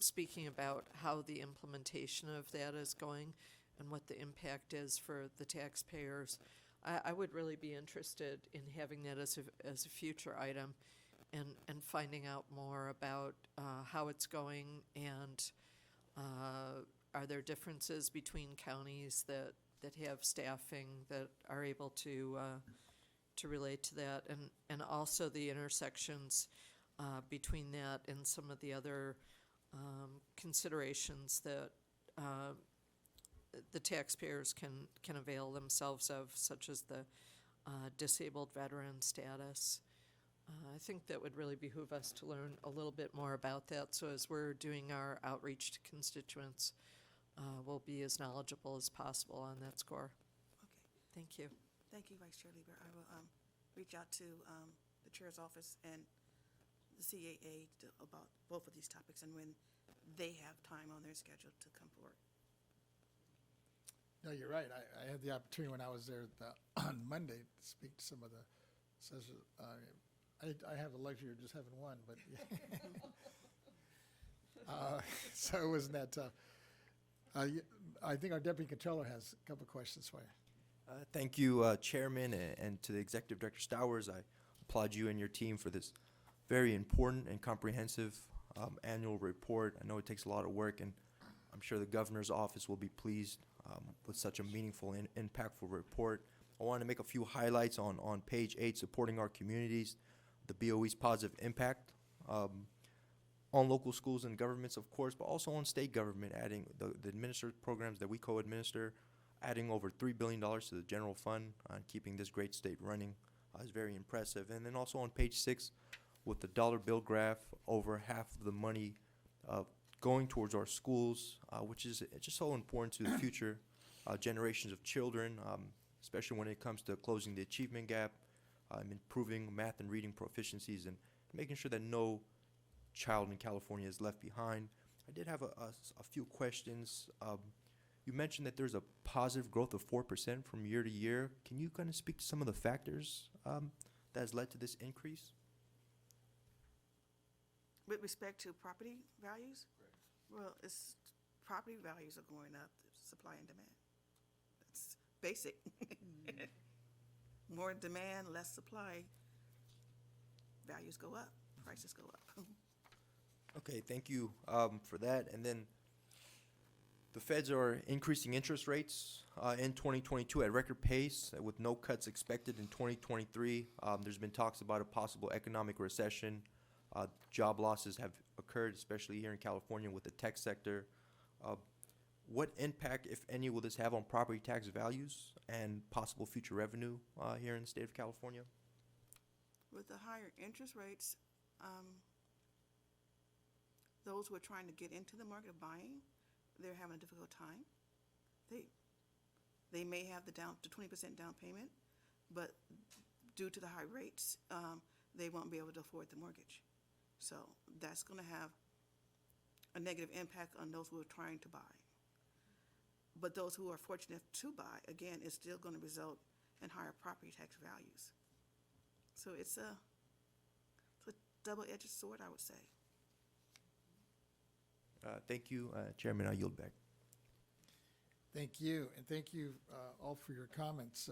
speaking about how the implementation of that is going and what the impact is for the taxpayers, I would really be interested in having that as a future item and finding out more about how it's going and are there differences between counties that have staffing that are able to relate to that, and also the intersections between that and some of the other considerations that the taxpayers can avail themselves of, such as the disabled veteran status. I think that would really behoove us to learn a little bit more about that, so as we're doing our outreach to constituents, we'll be as knowledgeable as possible on that score. Okay. Thank you. Thank you, Vice Chair Lieber. I will reach out to the chair's office and the CAA about both of these topics and when they have time on their schedule to come forward. No, you're right. I had the opportunity when I was there on Monday to speak to some of the assessors. I have the luxury of just having one, but so it wasn't that tough. I think our Deputy Controller has a couple of questions for you. Thank you, Chairman, and to the Executive Director Stowers. I applaud you and your team for this very important and comprehensive annual report. I know it takes a lot of work, and I'm sure the Governor's office will be pleased with such a meaningful and impactful report. I want to make a few highlights on page 8, supporting our communities, the BoE's positive impact on local schools and governments, of course, but also on state government, adding the administered programs that we co-administer, adding over $3 billion to the general fund and keeping this great state running is very impressive. And then also on page 6, with the dollar bill graph, over half of the money going towards our schools, which is just so important to the future generations of children, especially when it comes to closing the achievement gap, improving math and reading proficiencies, and making sure that no child in California is left behind. I did have a few questions. You mentioned that there's a positive growth of 4% from year to year. Can you kind of speak to some of the factors that has led to this increase? With respect to property values? Well, property values are going up, supply and demand. That's basic. More demand, less supply, values go up, prices go up. Okay, thank you for that. And then the feds are increasing interest rates in 2022 at record pace with no cuts expected in 2023. There's been talks about a possible economic recession. Job losses have occurred, especially here in California with the tech sector. What impact, if any, will this have on property tax values and possible future revenue here in the state of California? With the higher interest rates, those who are trying to get into the market of buying, they're having a difficult time. They may have the 20% down payment, but due to the high rates, they won't be able to afford the mortgage. So that's going to have a negative impact on those who are trying to buy. But those who are fortunate to buy, again, is still going to result in higher property tax values. So it's a double-edged sword, I would say. Thank you, Chairman. I yield back. Thank you, and thank you all for your comments.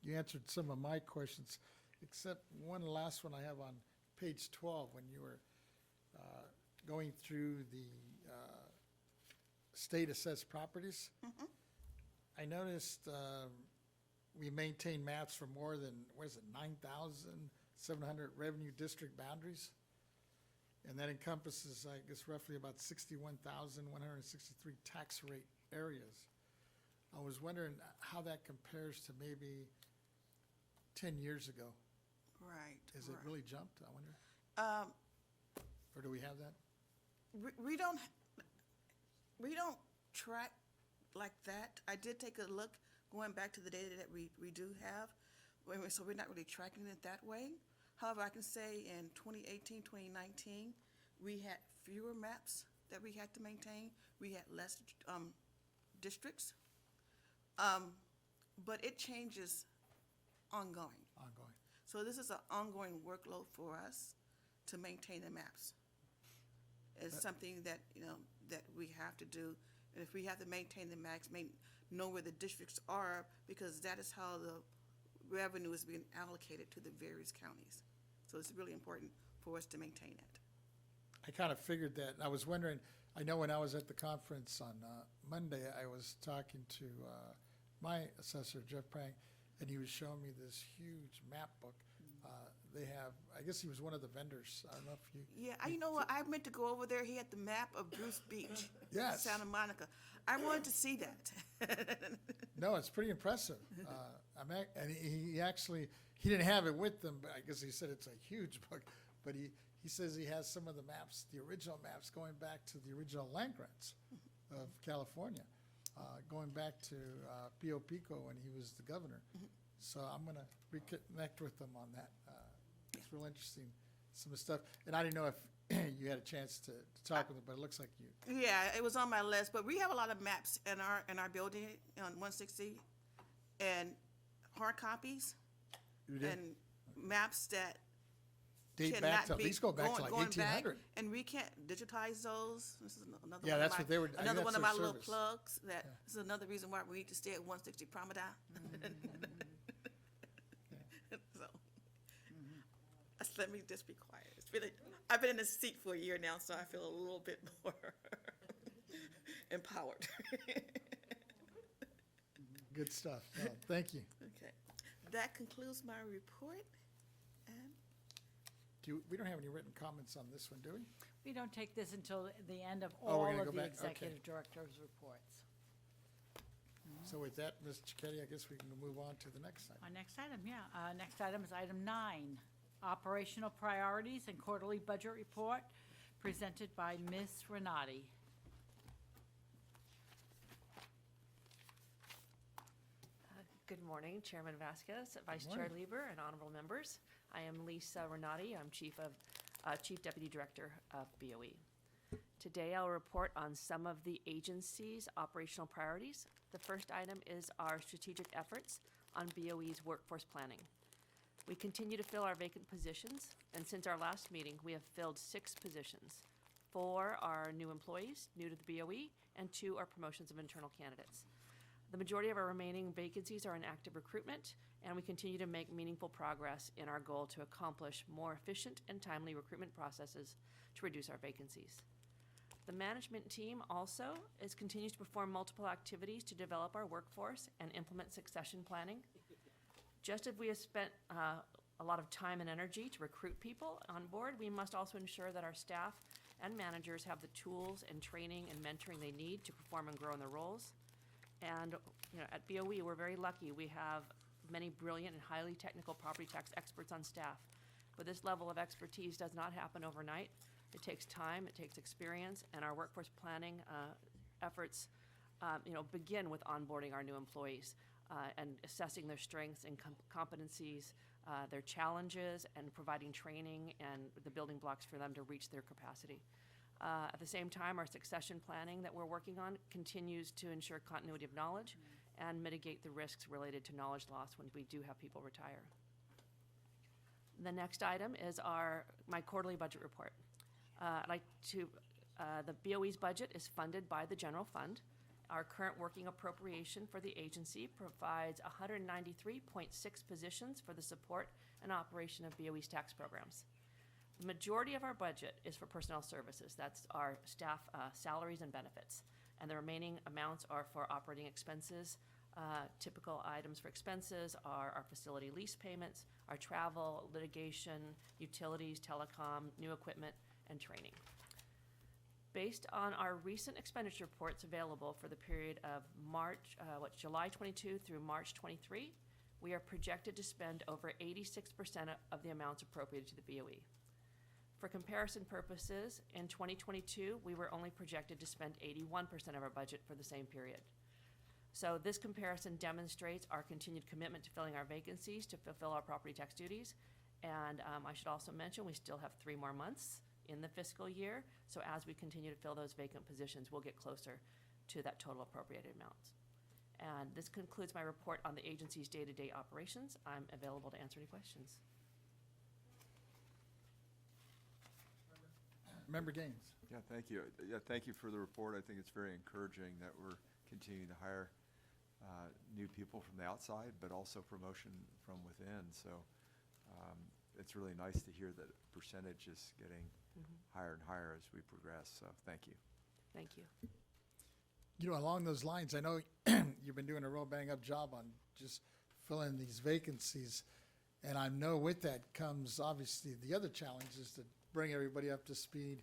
You answered some of my questions, except one last one I have on page 12 when you were going through the state assessed properties. Mm-hmm. I noticed we maintain maps for more than, 9,700 revenue district boundaries. And that encompasses, I guess, roughly about 61,163 tax rate areas. I was wondering how that compares to maybe 10 years ago. Right. Has it really jumped, I wonder? Or do we have that? We don't track like that. I did take a look going back to the data that we do have, so we're not really tracking it that way. However, I can say in 2018, 2019, we had fewer maps that we had to maintain. We had less districts. But it changes ongoing. Ongoing. So this is an ongoing workload for us to maintain the maps. It's something that, that we have to do. And if we have to maintain the maps, know where the districts are, because that is how the revenue is being allocated to the various counties. So it's really important for us to maintain it. I kind of figured that. I was wondering, I know when I was at the conference on Monday, I was talking to my assessor, Jeff Prang, and he was showing me this huge map book. They have, I guess he was one of the vendors. I don't know if you. Yeah, you know what? I meant to go over there. He had the map of Bruce Beach, Yes. Santa Monica. I wanted to see that. No, it's pretty impressive. And he actually, he didn't have it with them, but I guess he said it's a huge book. But he says he has some of the maps, the original maps, going back to the original land grants of California, going back to Pio Pico when he was the governor. So I'm going to reconnect with them on that. It's real interesting, some of the stuff. And I didn't know if you had a chance to talk with them, but it looks like you. Yeah, it was on my list, but we have a lot of maps in our building on 160, and hard copies, You did? and maps that Date cannot back to, at be least go back to like going back, 1800. and we can't digitize those. This is another Yeah, one that's of my, what they were- I think another that's one of their my little service. plugs. This is another reason why we need to stay at 160 Promenade. So, let me just be quiet. I've been in this seat for a year now, so I feel a little bit more empowered. Good stuff. No, thank you. Okay, that concludes my report. And We don't have any written comments on this one, do we? We don't take this until the end of Oh, we're all gonna of go the back? Okay. executive director's reports. So with that, Ms. Cicchetti, I guess we can move on to the next item. Our next item, next item is item 9, operational priorities and quarterly budget report presented by Ms. Renati. Good morning, Chairman Vasquez, Vice Chair Lieber, and honorable members. I am Lisa Renati. I'm Chief Deputy Director of BoE. Today, I'll report on some of the agency's operational priorities. The first item is our strategic efforts on BoE's workforce planning. We continue to fill our vacant positions, and since our last meeting, we have filled 6 positions. 4 are new employees, new to the BoE, and 2 are promotions of internal candidates. The majority of our remaining vacancies are in active recruitment, and we continue to make meaningful progress in our goal to accomplish more efficient and timely recruitment processes to reduce our vacancies. The management team also continues to perform multiple activities to develop our workforce and implement succession planning. Just as we have spent a lot of time and energy to recruit people on board, we must also ensure that our staff and managers have the tools and training and mentoring they need to perform and grow in their roles. And at BoE, we're very lucky. We have many brilliant and highly technical property tax experts on staff. But this level of expertise does not happen overnight. It takes time, it takes experience, and our workforce planning efforts begin with onboarding our new employees and assessing their strengths and competencies, their challenges, and providing training and the building blocks for them to reach their capacity. At the same time, our succession planning that we're working on continues to ensure continuity of knowledge and mitigate the risks related to knowledge loss when we do have people retire. The next item is my quarterly budget report. The BoE's budget is funded by the general fund. Our current working appropriation for the agency provides 193.6 positions for the support and operation of BoE's tax programs. The majority of our budget is for personnel services. That's our staff salaries and benefits. And the remaining amounts are for operating expenses. Typical items for expenses are our facility lease payments, our travel, litigation, utilities, telecom, new equipment, and training. Based on our recent expenditure reports available for the period of July 22 through March 23, we are projected to spend over 86% of the amounts appropriated to the BoE. For comparison purposes, in 2022, we were only projected to spend 81% of our budget for the same period. So this comparison demonstrates our continued commitment to filling our vacancies to fulfill our property tax duties. And I should also mention, we still have 3 more months in the fiscal year. So as we continue to fill those vacant positions, we'll get closer to that total appropriated amount. And this concludes my report on the agency's day-to-day operations. I'm available to answer any questions. Member Gaines. Yeah, thank you. Yeah, thank you for the report. I think it's very encouraging that we're continuing to hire new people from the outside, but also promotion from within. So it's really nice to hear that percentage is getting higher and higher as we progress. So thank you. Thank you. You know, along those lines, I know you've been doing a real bang-up job on just filling these vacancies. And I know with that comes, obviously, the other challenge is to bring everybody up to speed,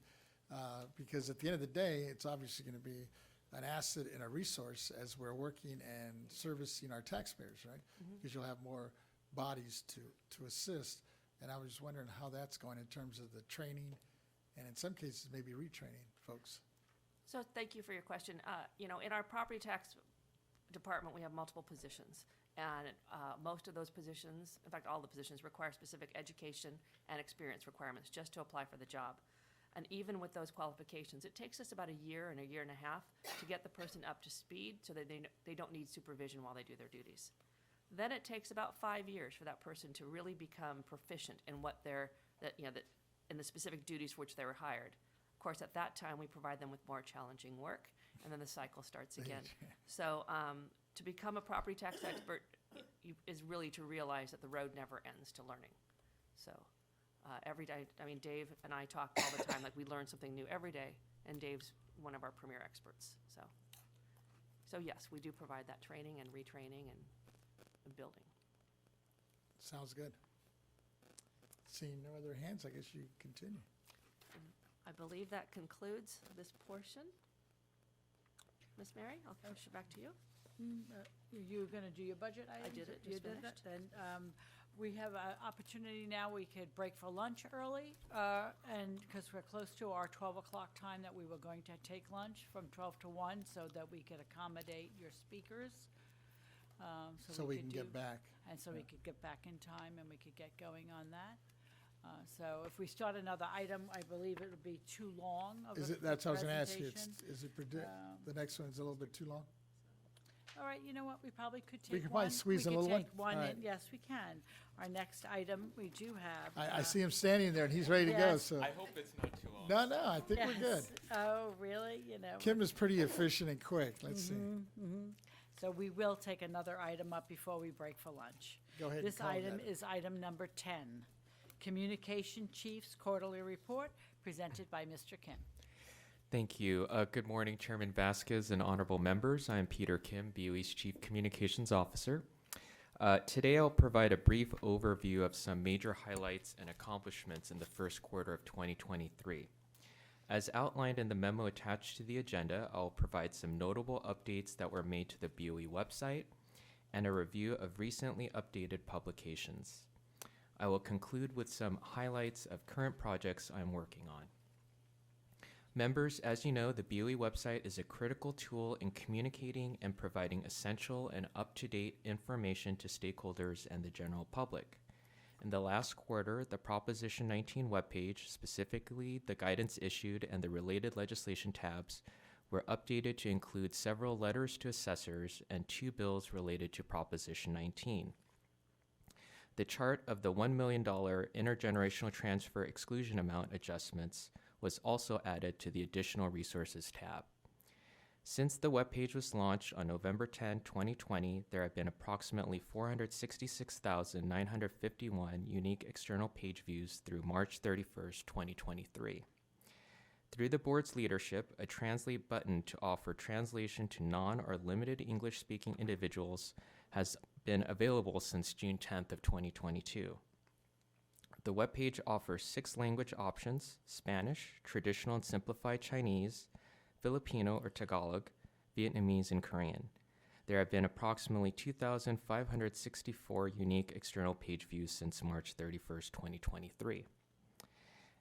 because at the end of the day, it's obviously going to be an asset and a resource as we're working and servicing our taxpayers, right? Because you'll have more bodies to assist. And I was just wondering how that's going in terms of the training and in some cases maybe retraining folks. So thank you for your question. You know, in our property tax department, we have multiple positions. And most of those positions, in fact, all the positions require specific education and experience requirements just to apply for the job. And even with those qualifications, it takes us about a year and a half to get the person up to speed so that they don't need supervision while they do their duties. Then it takes about 5 years for that person to really become proficient in what in the specific duties for which they were hired. Of course, at that time, we provide them with more challenging work, and then the cycle starts again. So to become a property tax expert is really to realize that the road never ends to learning. So every day, I mean, Dave and I talk all the time, like we learn something new every day, and Dave's one of our premier experts. So yes, we do provide that training and retraining and building. Sounds good. Seeing no other hands, I guess you continue. I believe that concludes this portion. Miss Mary, I'll push it back to you. You're going to do your budget items? did it, You just did that? finished. Then we have an opportunity now, we could break for lunch early, and because we're close to our 12 o'clock time that we were going to take lunch from 12 to 1 so that we could accommodate your speakers. So we could can get back. And so we could get back in time and we could get going on that. So if we start another item, I believe it'll be too long of Is a it, that's what I was going to ask you. presentation. Is it the next one's a little bit too long? All right, you know what, we probably could take We one. could probably squeeze a little one? We could take one All in, right. yes, we can. Our next item, we do have. I see him standing there and he's ready to go, Yes. so. I hope it's not too long. No, I think we're good. Yes. Oh, really? You know. Kim is pretty efficient and quick. Let's see. So we will take another item up before we break for lunch. Go ahead and This call item that. is item number 10, Communication Chief's Quarterly Report, presented by Mr. Kim. Thank you. Good morning, Chairman Vasquez and honorable members. I'm Peter Kim, BoE's Chief Communications Officer. Today I'll provide a brief overview of some major highlights and accomplishments in the first quarter of 2023. As outlined in the memo attached to the agenda, I'll provide some notable updates that were made to the BoE website and a review of recently updated publications. I will conclude with some highlights of current projects I'm working on. Members, as you know, the BoE website is a critical tool in communicating and providing essential and up-to-date information to stakeholders and the general public. In the last quarter, the Proposition 19 webpage, specifically the guidance issued and the related legislation tabs, were updated to include several letters to assessors and 2 bills related to Proposition 19. The chart of the $1 million intergenerational transfer exclusion amount adjustments was also added to the Additional Resources tab. Since the webpage was launched on November 10, 2020, there have been approximately 466,951 unique external page views through March 31st, 2023. Through the board's leadership, a Translate button to offer translation to non- or limited English-speaking individuals has been available since June 10th of 2022. The webpage offers 6 language options: Spanish, traditional and simplified Chinese, Filipino or Tagalog, Vietnamese, and Korean. There have been approximately 2,564 unique external page views since March 31st, 2023.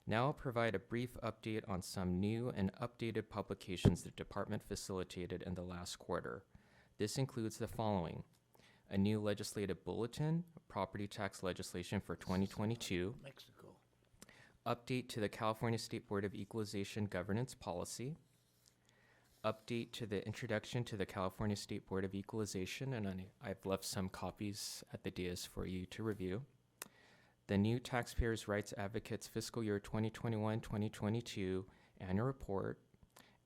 Now I'll provide a brief update on some new and updated publications the department facilitated in the last quarter. This includes the following: a new legislative bulletin, property tax legislation for 2022, Mexico. update to the California State Board of Equalization governance policy, update to the introduction to the California State Board of Equalization, and I've left some copies at the dais for you to review. The new Taxpayers' Rights Advocates Fiscal Year 2021-2022 Annual Report,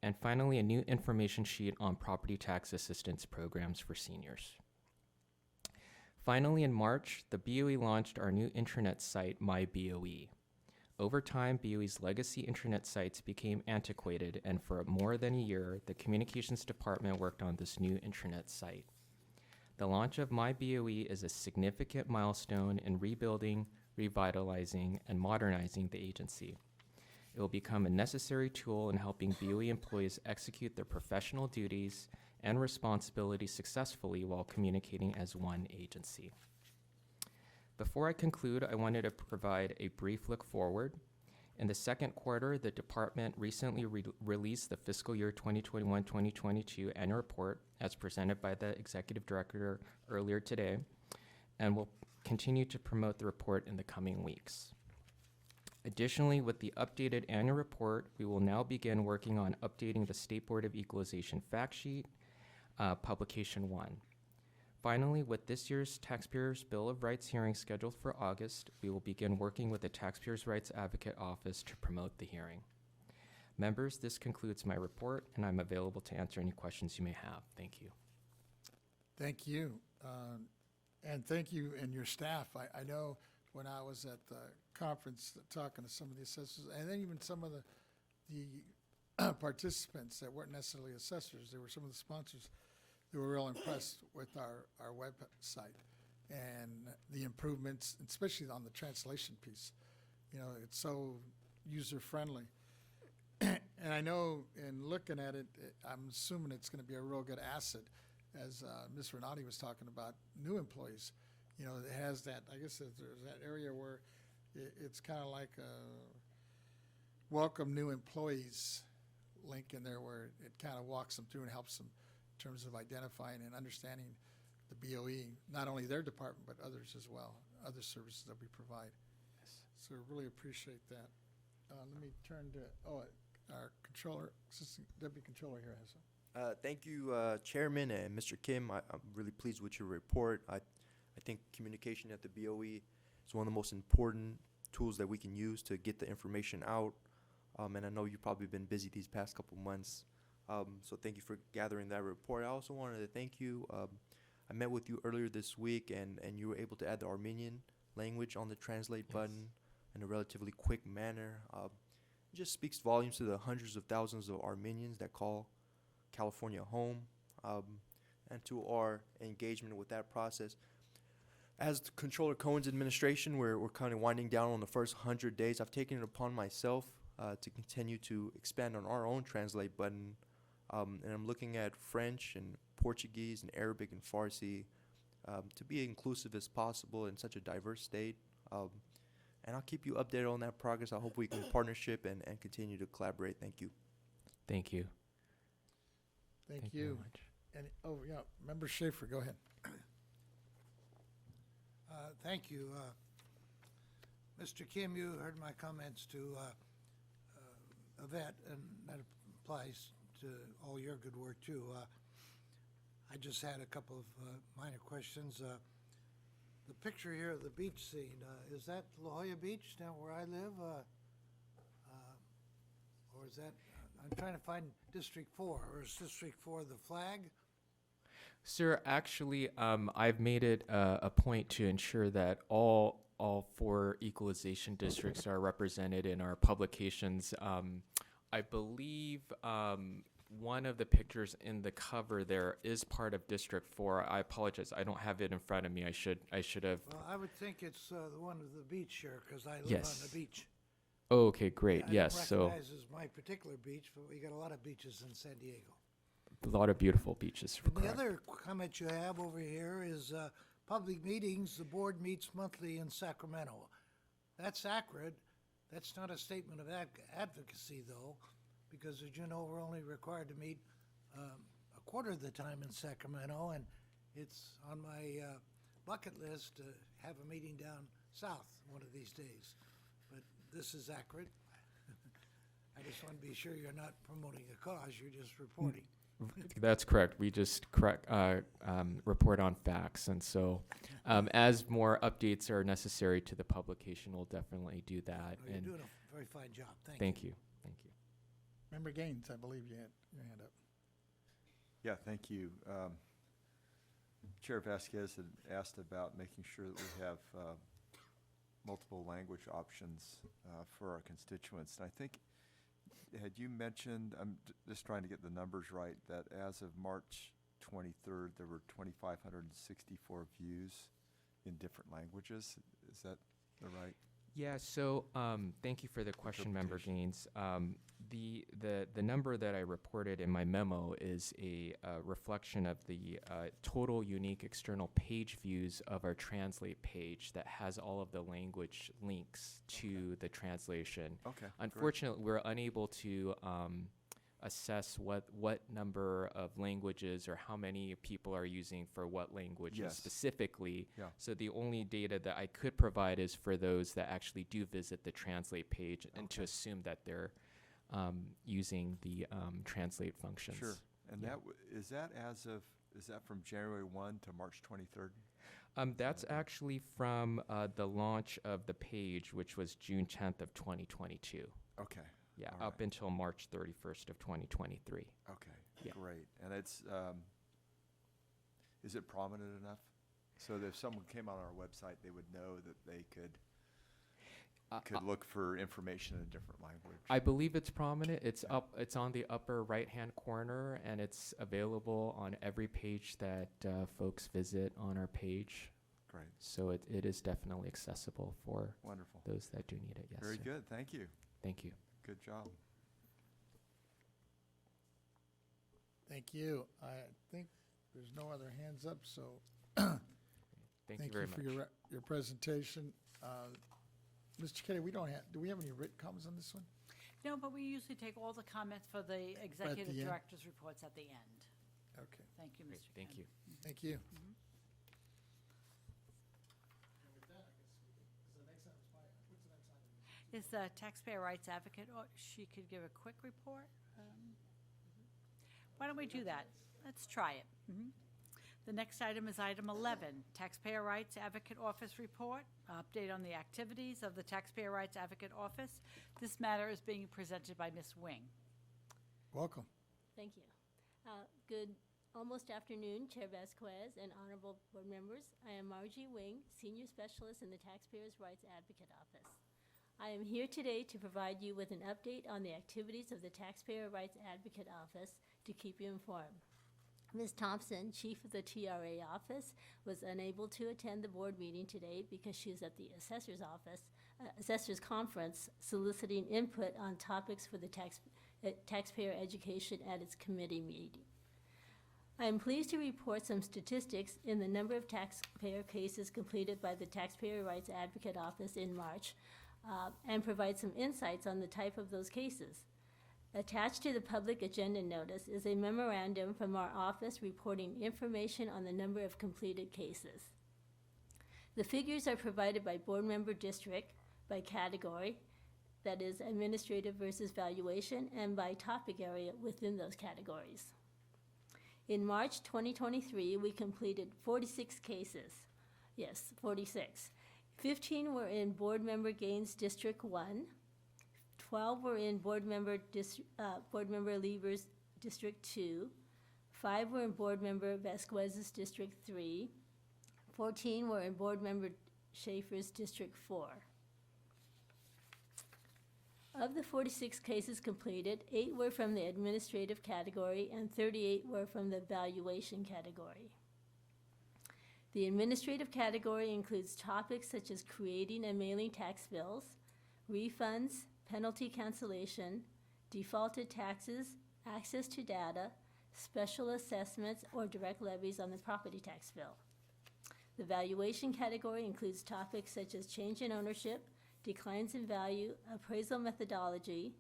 and finally, a new information sheet on property tax assistance programs for seniors. Finally, in March, the BOE launched our new intranet site, MyBOE. Over time, BOE's legacy intranet sites became antiquated, and for more than a year, the communications department worked on this new intranet site. The launch of MyBOE is a significant milestone in rebuilding, revitalizing, and modernizing the agency. It will become a necessary tool in helping BOE employees execute their professional duties and responsibilities successfully while communicating as one agency. Before I conclude, I wanted to provide a brief look forward. In the second quarter, the department recently released the fiscal year 2021-2022 annual report as presented by the executive director earlier today, and will continue to promote the report in the coming weeks. Additionally, with the updated annual report, we will now begin working on updating the State Board of Equalization fact sheet, publication 1. Finally, with this year's Taxpayers' Bill of Rights hearing scheduled for August, we will begin working with the Taxpayers' Rights Advocate Office to promote the hearing. Members, this concludes my report, and I'm available to answer any questions you may have. Thank you. Thank you. And thank you and your staff. I know when I was at the conference talking to some of the assessors, and then even some of the participants that weren't necessarily assessors, they were some of the sponsors. They were real impressed with our website and the improvements, especially on the translation piece. You know, it's so user-friendly. And I know in looking at it, I'm assuming it's going to be a real good asset, as Ms. Renati was talking about, new employees. You know, it has that, I guess there's that area where it's kind of like a welcome new employees link in there where it kind of walks them through and helps them in terms of identifying and understanding the BOE, not only their department, but others as well, other services that we provide. So really appreciate that. Let me turn to, our controller, assistant deputy controller here has some. Thank you, Chairman and Mr. Kim. I'm really pleased with your report. I think communication at the BOE is one of the most important tools that we can use to get the information out. And I know you've probably been busy these past couple months. So thank you for gathering that report. I also wanted to thank you. I met with you earlier this week, and you were able to add the Armenian language on the translate button in a relatively quick manner. It just speaks volumes to the hundreds of thousands of Armenians that call California home, and to our engagement with that process. As Controller Cohen's administration, we're kind of winding down on the first 100 days. I've taken it upon myself to continue to expand on our own translate button, and I'm looking at French and Portuguese and Arabic and Farsi to be inclusive as possible in such a diverse state. And I'll keep you updated on that progress. I hope we can partnership and continue to collaborate. Thank you. Thank you. Thank you very you. much. And, Member Schaefer, go ahead. Thank you. Mr. Kim, you heard my comments to Yvette, and that applies to all your good work, too. I just had a couple of minor questions. The picture here of the beach scene, is that La Jolla Beach down where I live? Or is that, I'm trying to find District 4, or is District 4 the flag? Sir, actually, I've made it a point to ensure that all 4 equalization districts are represented in our publications. I believe one of the pictures in the cover there is part of District 4. I apologize, I don't have it in front of me. I should have. Well, I would think it's the one with the beach here, because I live Yes. on the beach. Oh, okay, great. I Yes, don't so recognize as my particular beach, but we got a lot of beaches in San Diego. a lot of beautiful beaches. And the correct. other comment you have over here is public meetings. The board meets monthly in Sacramento. That's accurate. That's not a statement of advocacy, though, because as you know, we're only required to meet a quarter of the time in Sacramento, and it's on my bucket list to have a meeting down south one of these days. But this is accurate. I just want to be sure you're not promoting a cause, you're just reporting. That's correct. We just report on facts, and so as more updates are necessary to the publication, we'll definitely do that. Oh, you're And doing a very fine job. Thank you. thank you. Thank you. Member Gaines, I believe you had your hand up. Yeah, thank you. Chair Vasquez had asked about making sure that we have multiple language options for our constituents. And I think, had you mentioned, I'm just trying to get the numbers right, that as of March 23rd, there were 2,564 views in different languages. Is that the right? Yeah, so thank you for the question, Member Gaines. The number that I reported in my memo is a reflection of the total unique external page views of our Translate page that has all of the language links to the translation. Okay, great. Unfortunately, we're unable to assess what number of languages or how many people are using for what languages Yes. specifically. Yeah. So the only data that I could provide is for those that actually do visit the Translate page, and to assume that they're using the Translate functions. Sure. And Yeah. is that from January 1 to March 23rd? That's actually from the launch of the page, which was June 10th of 2022. Okay. Yeah, All up right. until March 31st of 2023. Okay, Yeah. great. And it's, is it prominent enough? So that if someone came on our website, they would know that they could look for information in a different language? I believe it's prominent. It's up. It's on the upper right-hand corner, and it's available on every page that folks visit on our page. Great. So it is definitely accessible for Wonderful. those that do need it. Yes. Very sir. good, thank you. Thank you. Good job. Thank you. I think there's no other hands up, so Thank you very for much. your presentation. Mr. Kennedy, do we have any written comments on this one? No, but we usually take all the comments for the executive end? director's reports at the end. Okay, Thank you, Great, Mr. thank you. thank you. Is the taxpayer rights advocate, or she could give a quick report? Why don't we do that? Let's try it. The next item is item 11, Taxpayer Rights Advocate Office Report, update on the activities of the Taxpayer Rights Advocate Office. This matter is being presented by Ms. Wing. Welcome. Thank you. Good almost afternoon, Chair Vasquez and honorable board members. I am Margie Wing, Senior Specialist in the Taxpayers Rights Advocate Office. I am here today to provide you with an update on the activities of the Taxpayer Rights Advocate Office to keep you informed. Ms. Thompson, Chief of the TRA Office, was unable to attend the board meeting today because she is at the Assessor's Office, Assessor's Conference, soliciting input on topics for the taxpayer education at its committee meeting. I am pleased to report some statistics in the number of taxpayer cases completed by the Taxpayer Rights Advocate Office in March, and provide some insights on the type of those cases. Attached to the public agenda notice is a memorandum from our office reporting information on the number of completed cases. The figures are provided by board member district, by category, that is administrative versus valuation, and by topic area within those categories. In March 2023, we completed 46 cases. Yes, 46. 15 were in Board Member Gaines District 1, 12 were in Board Member Lieber's District 2, 5 were in Board Member Vasquez's District 3, 14 were in Board Member Schaefer's District 4. Of the 46 cases completed, 8 were from the administrative category and 38 were from the valuation category. The administrative category includes topics such as creating and mailing tax bills, refunds, penalty cancellation, defaulted taxes, access to data, special assessments, or direct levies on the property tax bill. The valuation category includes topics such as change in ownership, declines in value, appraisal methodology,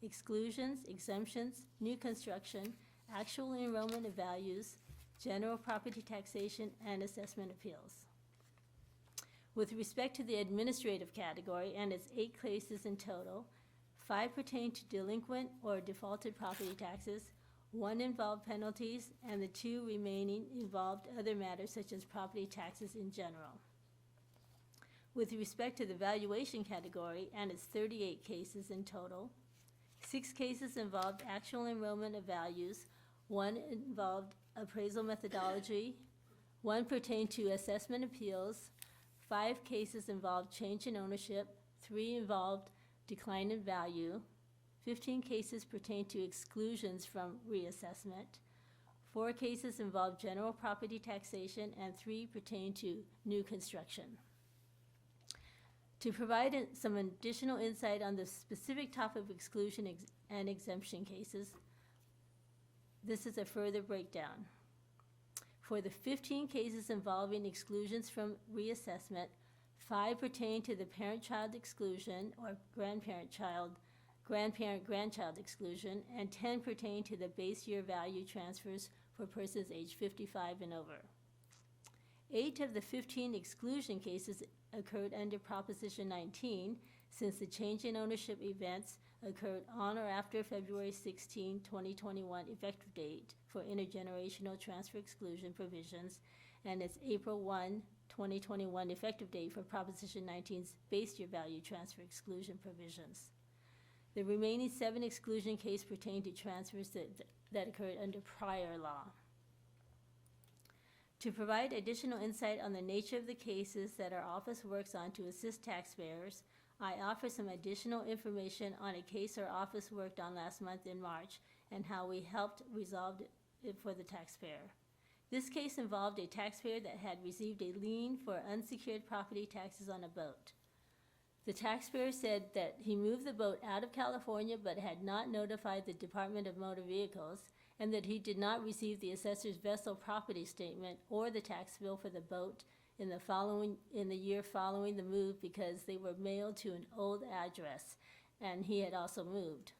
exclusions, exemptions, new construction, actual enrollment of values, general property taxation, and assessment appeals. With respect to the administrative category and its 8 cases in total, 5 pertain to delinquent or defaulted property taxes, 1 involved penalties, and the 2 remaining involved other matters such as property taxes in general. With respect to the valuation category and its 38 cases in total, 6 cases involved actual enrollment of values, 1 involved appraisal methodology, 1 pertained to assessment appeals, 5 cases involved change in ownership, 3 involved decline in value, 15 cases pertain to exclusions from reassessment, 4 cases involved general property taxation, and 3 pertain to new construction. To provide some additional insight on the specific topic of exclusion and exemption cases, this is a further breakdown. For the 15 cases involving exclusions from reassessment, 5 pertain to the parent-child exclusion or grandparent-grandchild exclusion, and 10 pertain to the base year value transfers for persons aged 55 and over. 8 of the 15 exclusion cases occurred under Proposition 19, since the change in ownership events occurred on or after February 16, 2021 effective date for intergenerational transfer exclusion provisions, and its April 1, 2021 effective date for Proposition 19's base year value transfer exclusion provisions. The remaining 7 exclusion cases pertain to transfers that occurred under prior law. To provide additional insight on the nature of the cases that our office works on to assist taxpayers, I offer some additional information on a case our office worked on last month in March and how we helped resolve it for the taxpayer. This case involved a taxpayer that had received a lien for unsecured property taxes on a boat. The taxpayer said that he moved the boat out of California but had not notified the Department of Motor Vehicles, and that he did not receive the assessor's vessel property statement or the tax bill for the boat in the year following the move because they were mailed to an old address, and he had also moved.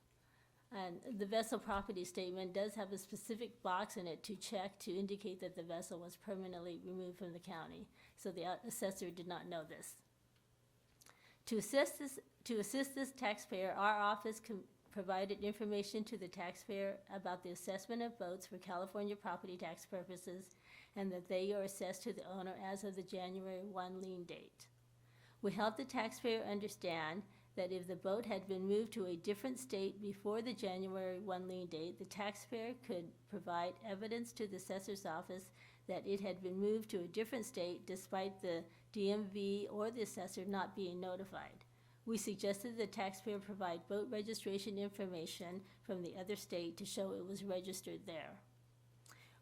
And the vessel property statement does have a specific box in it to check to indicate that the vessel was permanently removed from the county, so the assessor did not know this. To assist this taxpayer, our office provided information to the taxpayer about the assessment of boats for California property tax purposes, and that they are assessed to the owner as of the January 1 lien date. We helped the taxpayer understand that if the boat had been moved to a different state before the January 1 lien date, the taxpayer could provide evidence to the assessor's office that it had been moved to a different state despite the DMV or the assessor not being notified. We suggested the taxpayer provide boat registration information from the other state to show it was registered there.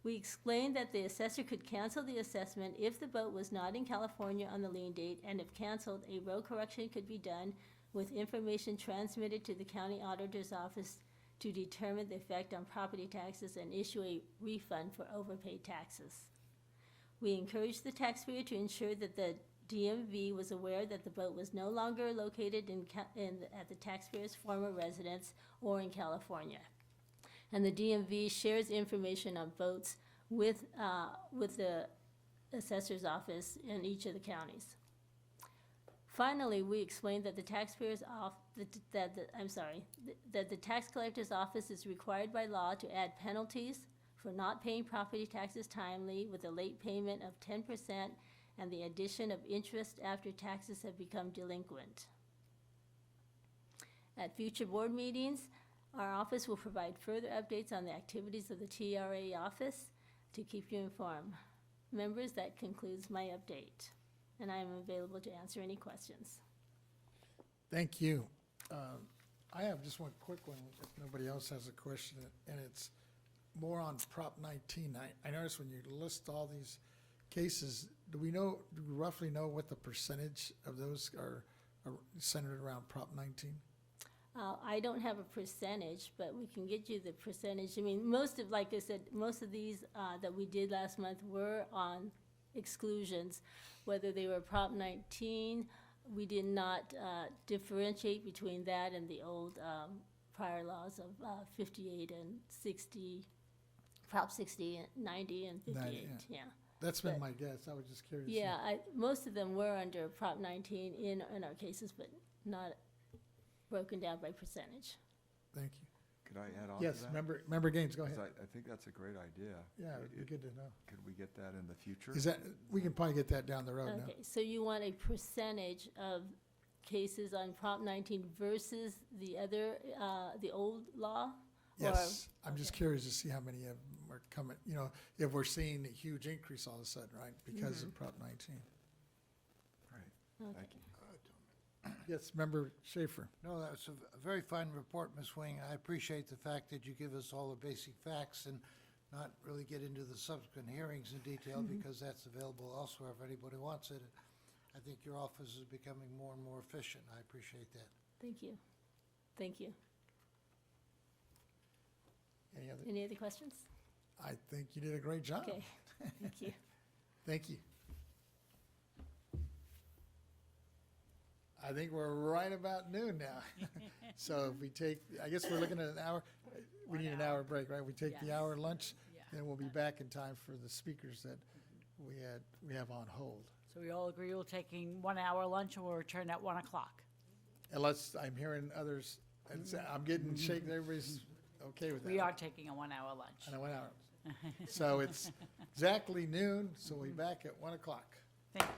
We explained that the assessor could cancel the assessment if the boat was not in California on the lien date, and if canceled, a road correction could be done with information transmitted to the county auditor's office to determine the effect on property taxes and issue a refund for overpaid taxes. We encouraged the taxpayer to ensure that the DMV was aware that the boat was no longer located at the taxpayer's former residence or in California. And the DMV shares information on boats with the assessor's office in each of the counties. Finally, we explained that the tax collector's office is required by law to add penalties for not paying property taxes timely with a late payment of 10% and the addition of interest after taxes have become delinquent. At future board meetings, our office will provide further updates on the activities of the TRA office to keep you informed. Members, that concludes my update, and I am available to answer any questions. Thank you. I have just one quick one, if nobody else has a question, and it's more on Prop 19. I noticed when you list all these cases, do we roughly know what the percentage of those are centered around Prop 19? I don't have a percentage, but we can get you the percentage. I mean, like I said, most of these that we did last month were on exclusions, whether they were Prop 19. We did not differentiate between that and the old prior laws of 58 and 60, Prop 60, 90, and 58, 90, yeah. That's been my guess. I was just curious. Yeah, most of them were under Prop 19 in our cases, but not broken down by percentage. Thank you. Could I add on to Yes, that? member Gaines, go 'Cause ahead. I think that's a great idea. Yeah, it'd be good to know. Could we get that in the future? Is that, we can probably get that down the road now. Okay, so you want a percentage of cases on Prop 19 versus the other, the old law? Or- Yes, I'm just curious to see how many of them are coming, you know, if we're seeing a huge increase all of a sudden, right, because of Prop 19. Right, Okay. thank you. Yes, Member Schaefer. No, that's a very fine report, Ms. Wing. I appreciate the fact that you give us all the basic facts and not really get into the subsequent hearings in detail because that's available elsewhere if anybody wants it. I think your office is becoming more and more efficient. I appreciate that. Thank you. Thank you. Any other? Any other questions? I think you did a great job. Okay, thank you. Thank you. I think we're right about noon now. So if we take, I guess we're looking at an hour, we need an hour break, right? We take the Yes. hour lunch, Yeah. then we'll be back in time for the speakers that we have on hold. So we all agree we're taking 1 hour lunch and we'll return at 1 o'clock. Unless I'm hearing others, I'm getting shaken, everybody's okay with that. We are taking a 1 hour lunch. And a 1 hour. So it's exactly noon, so we'll be back at 1 o'clock. Thank you.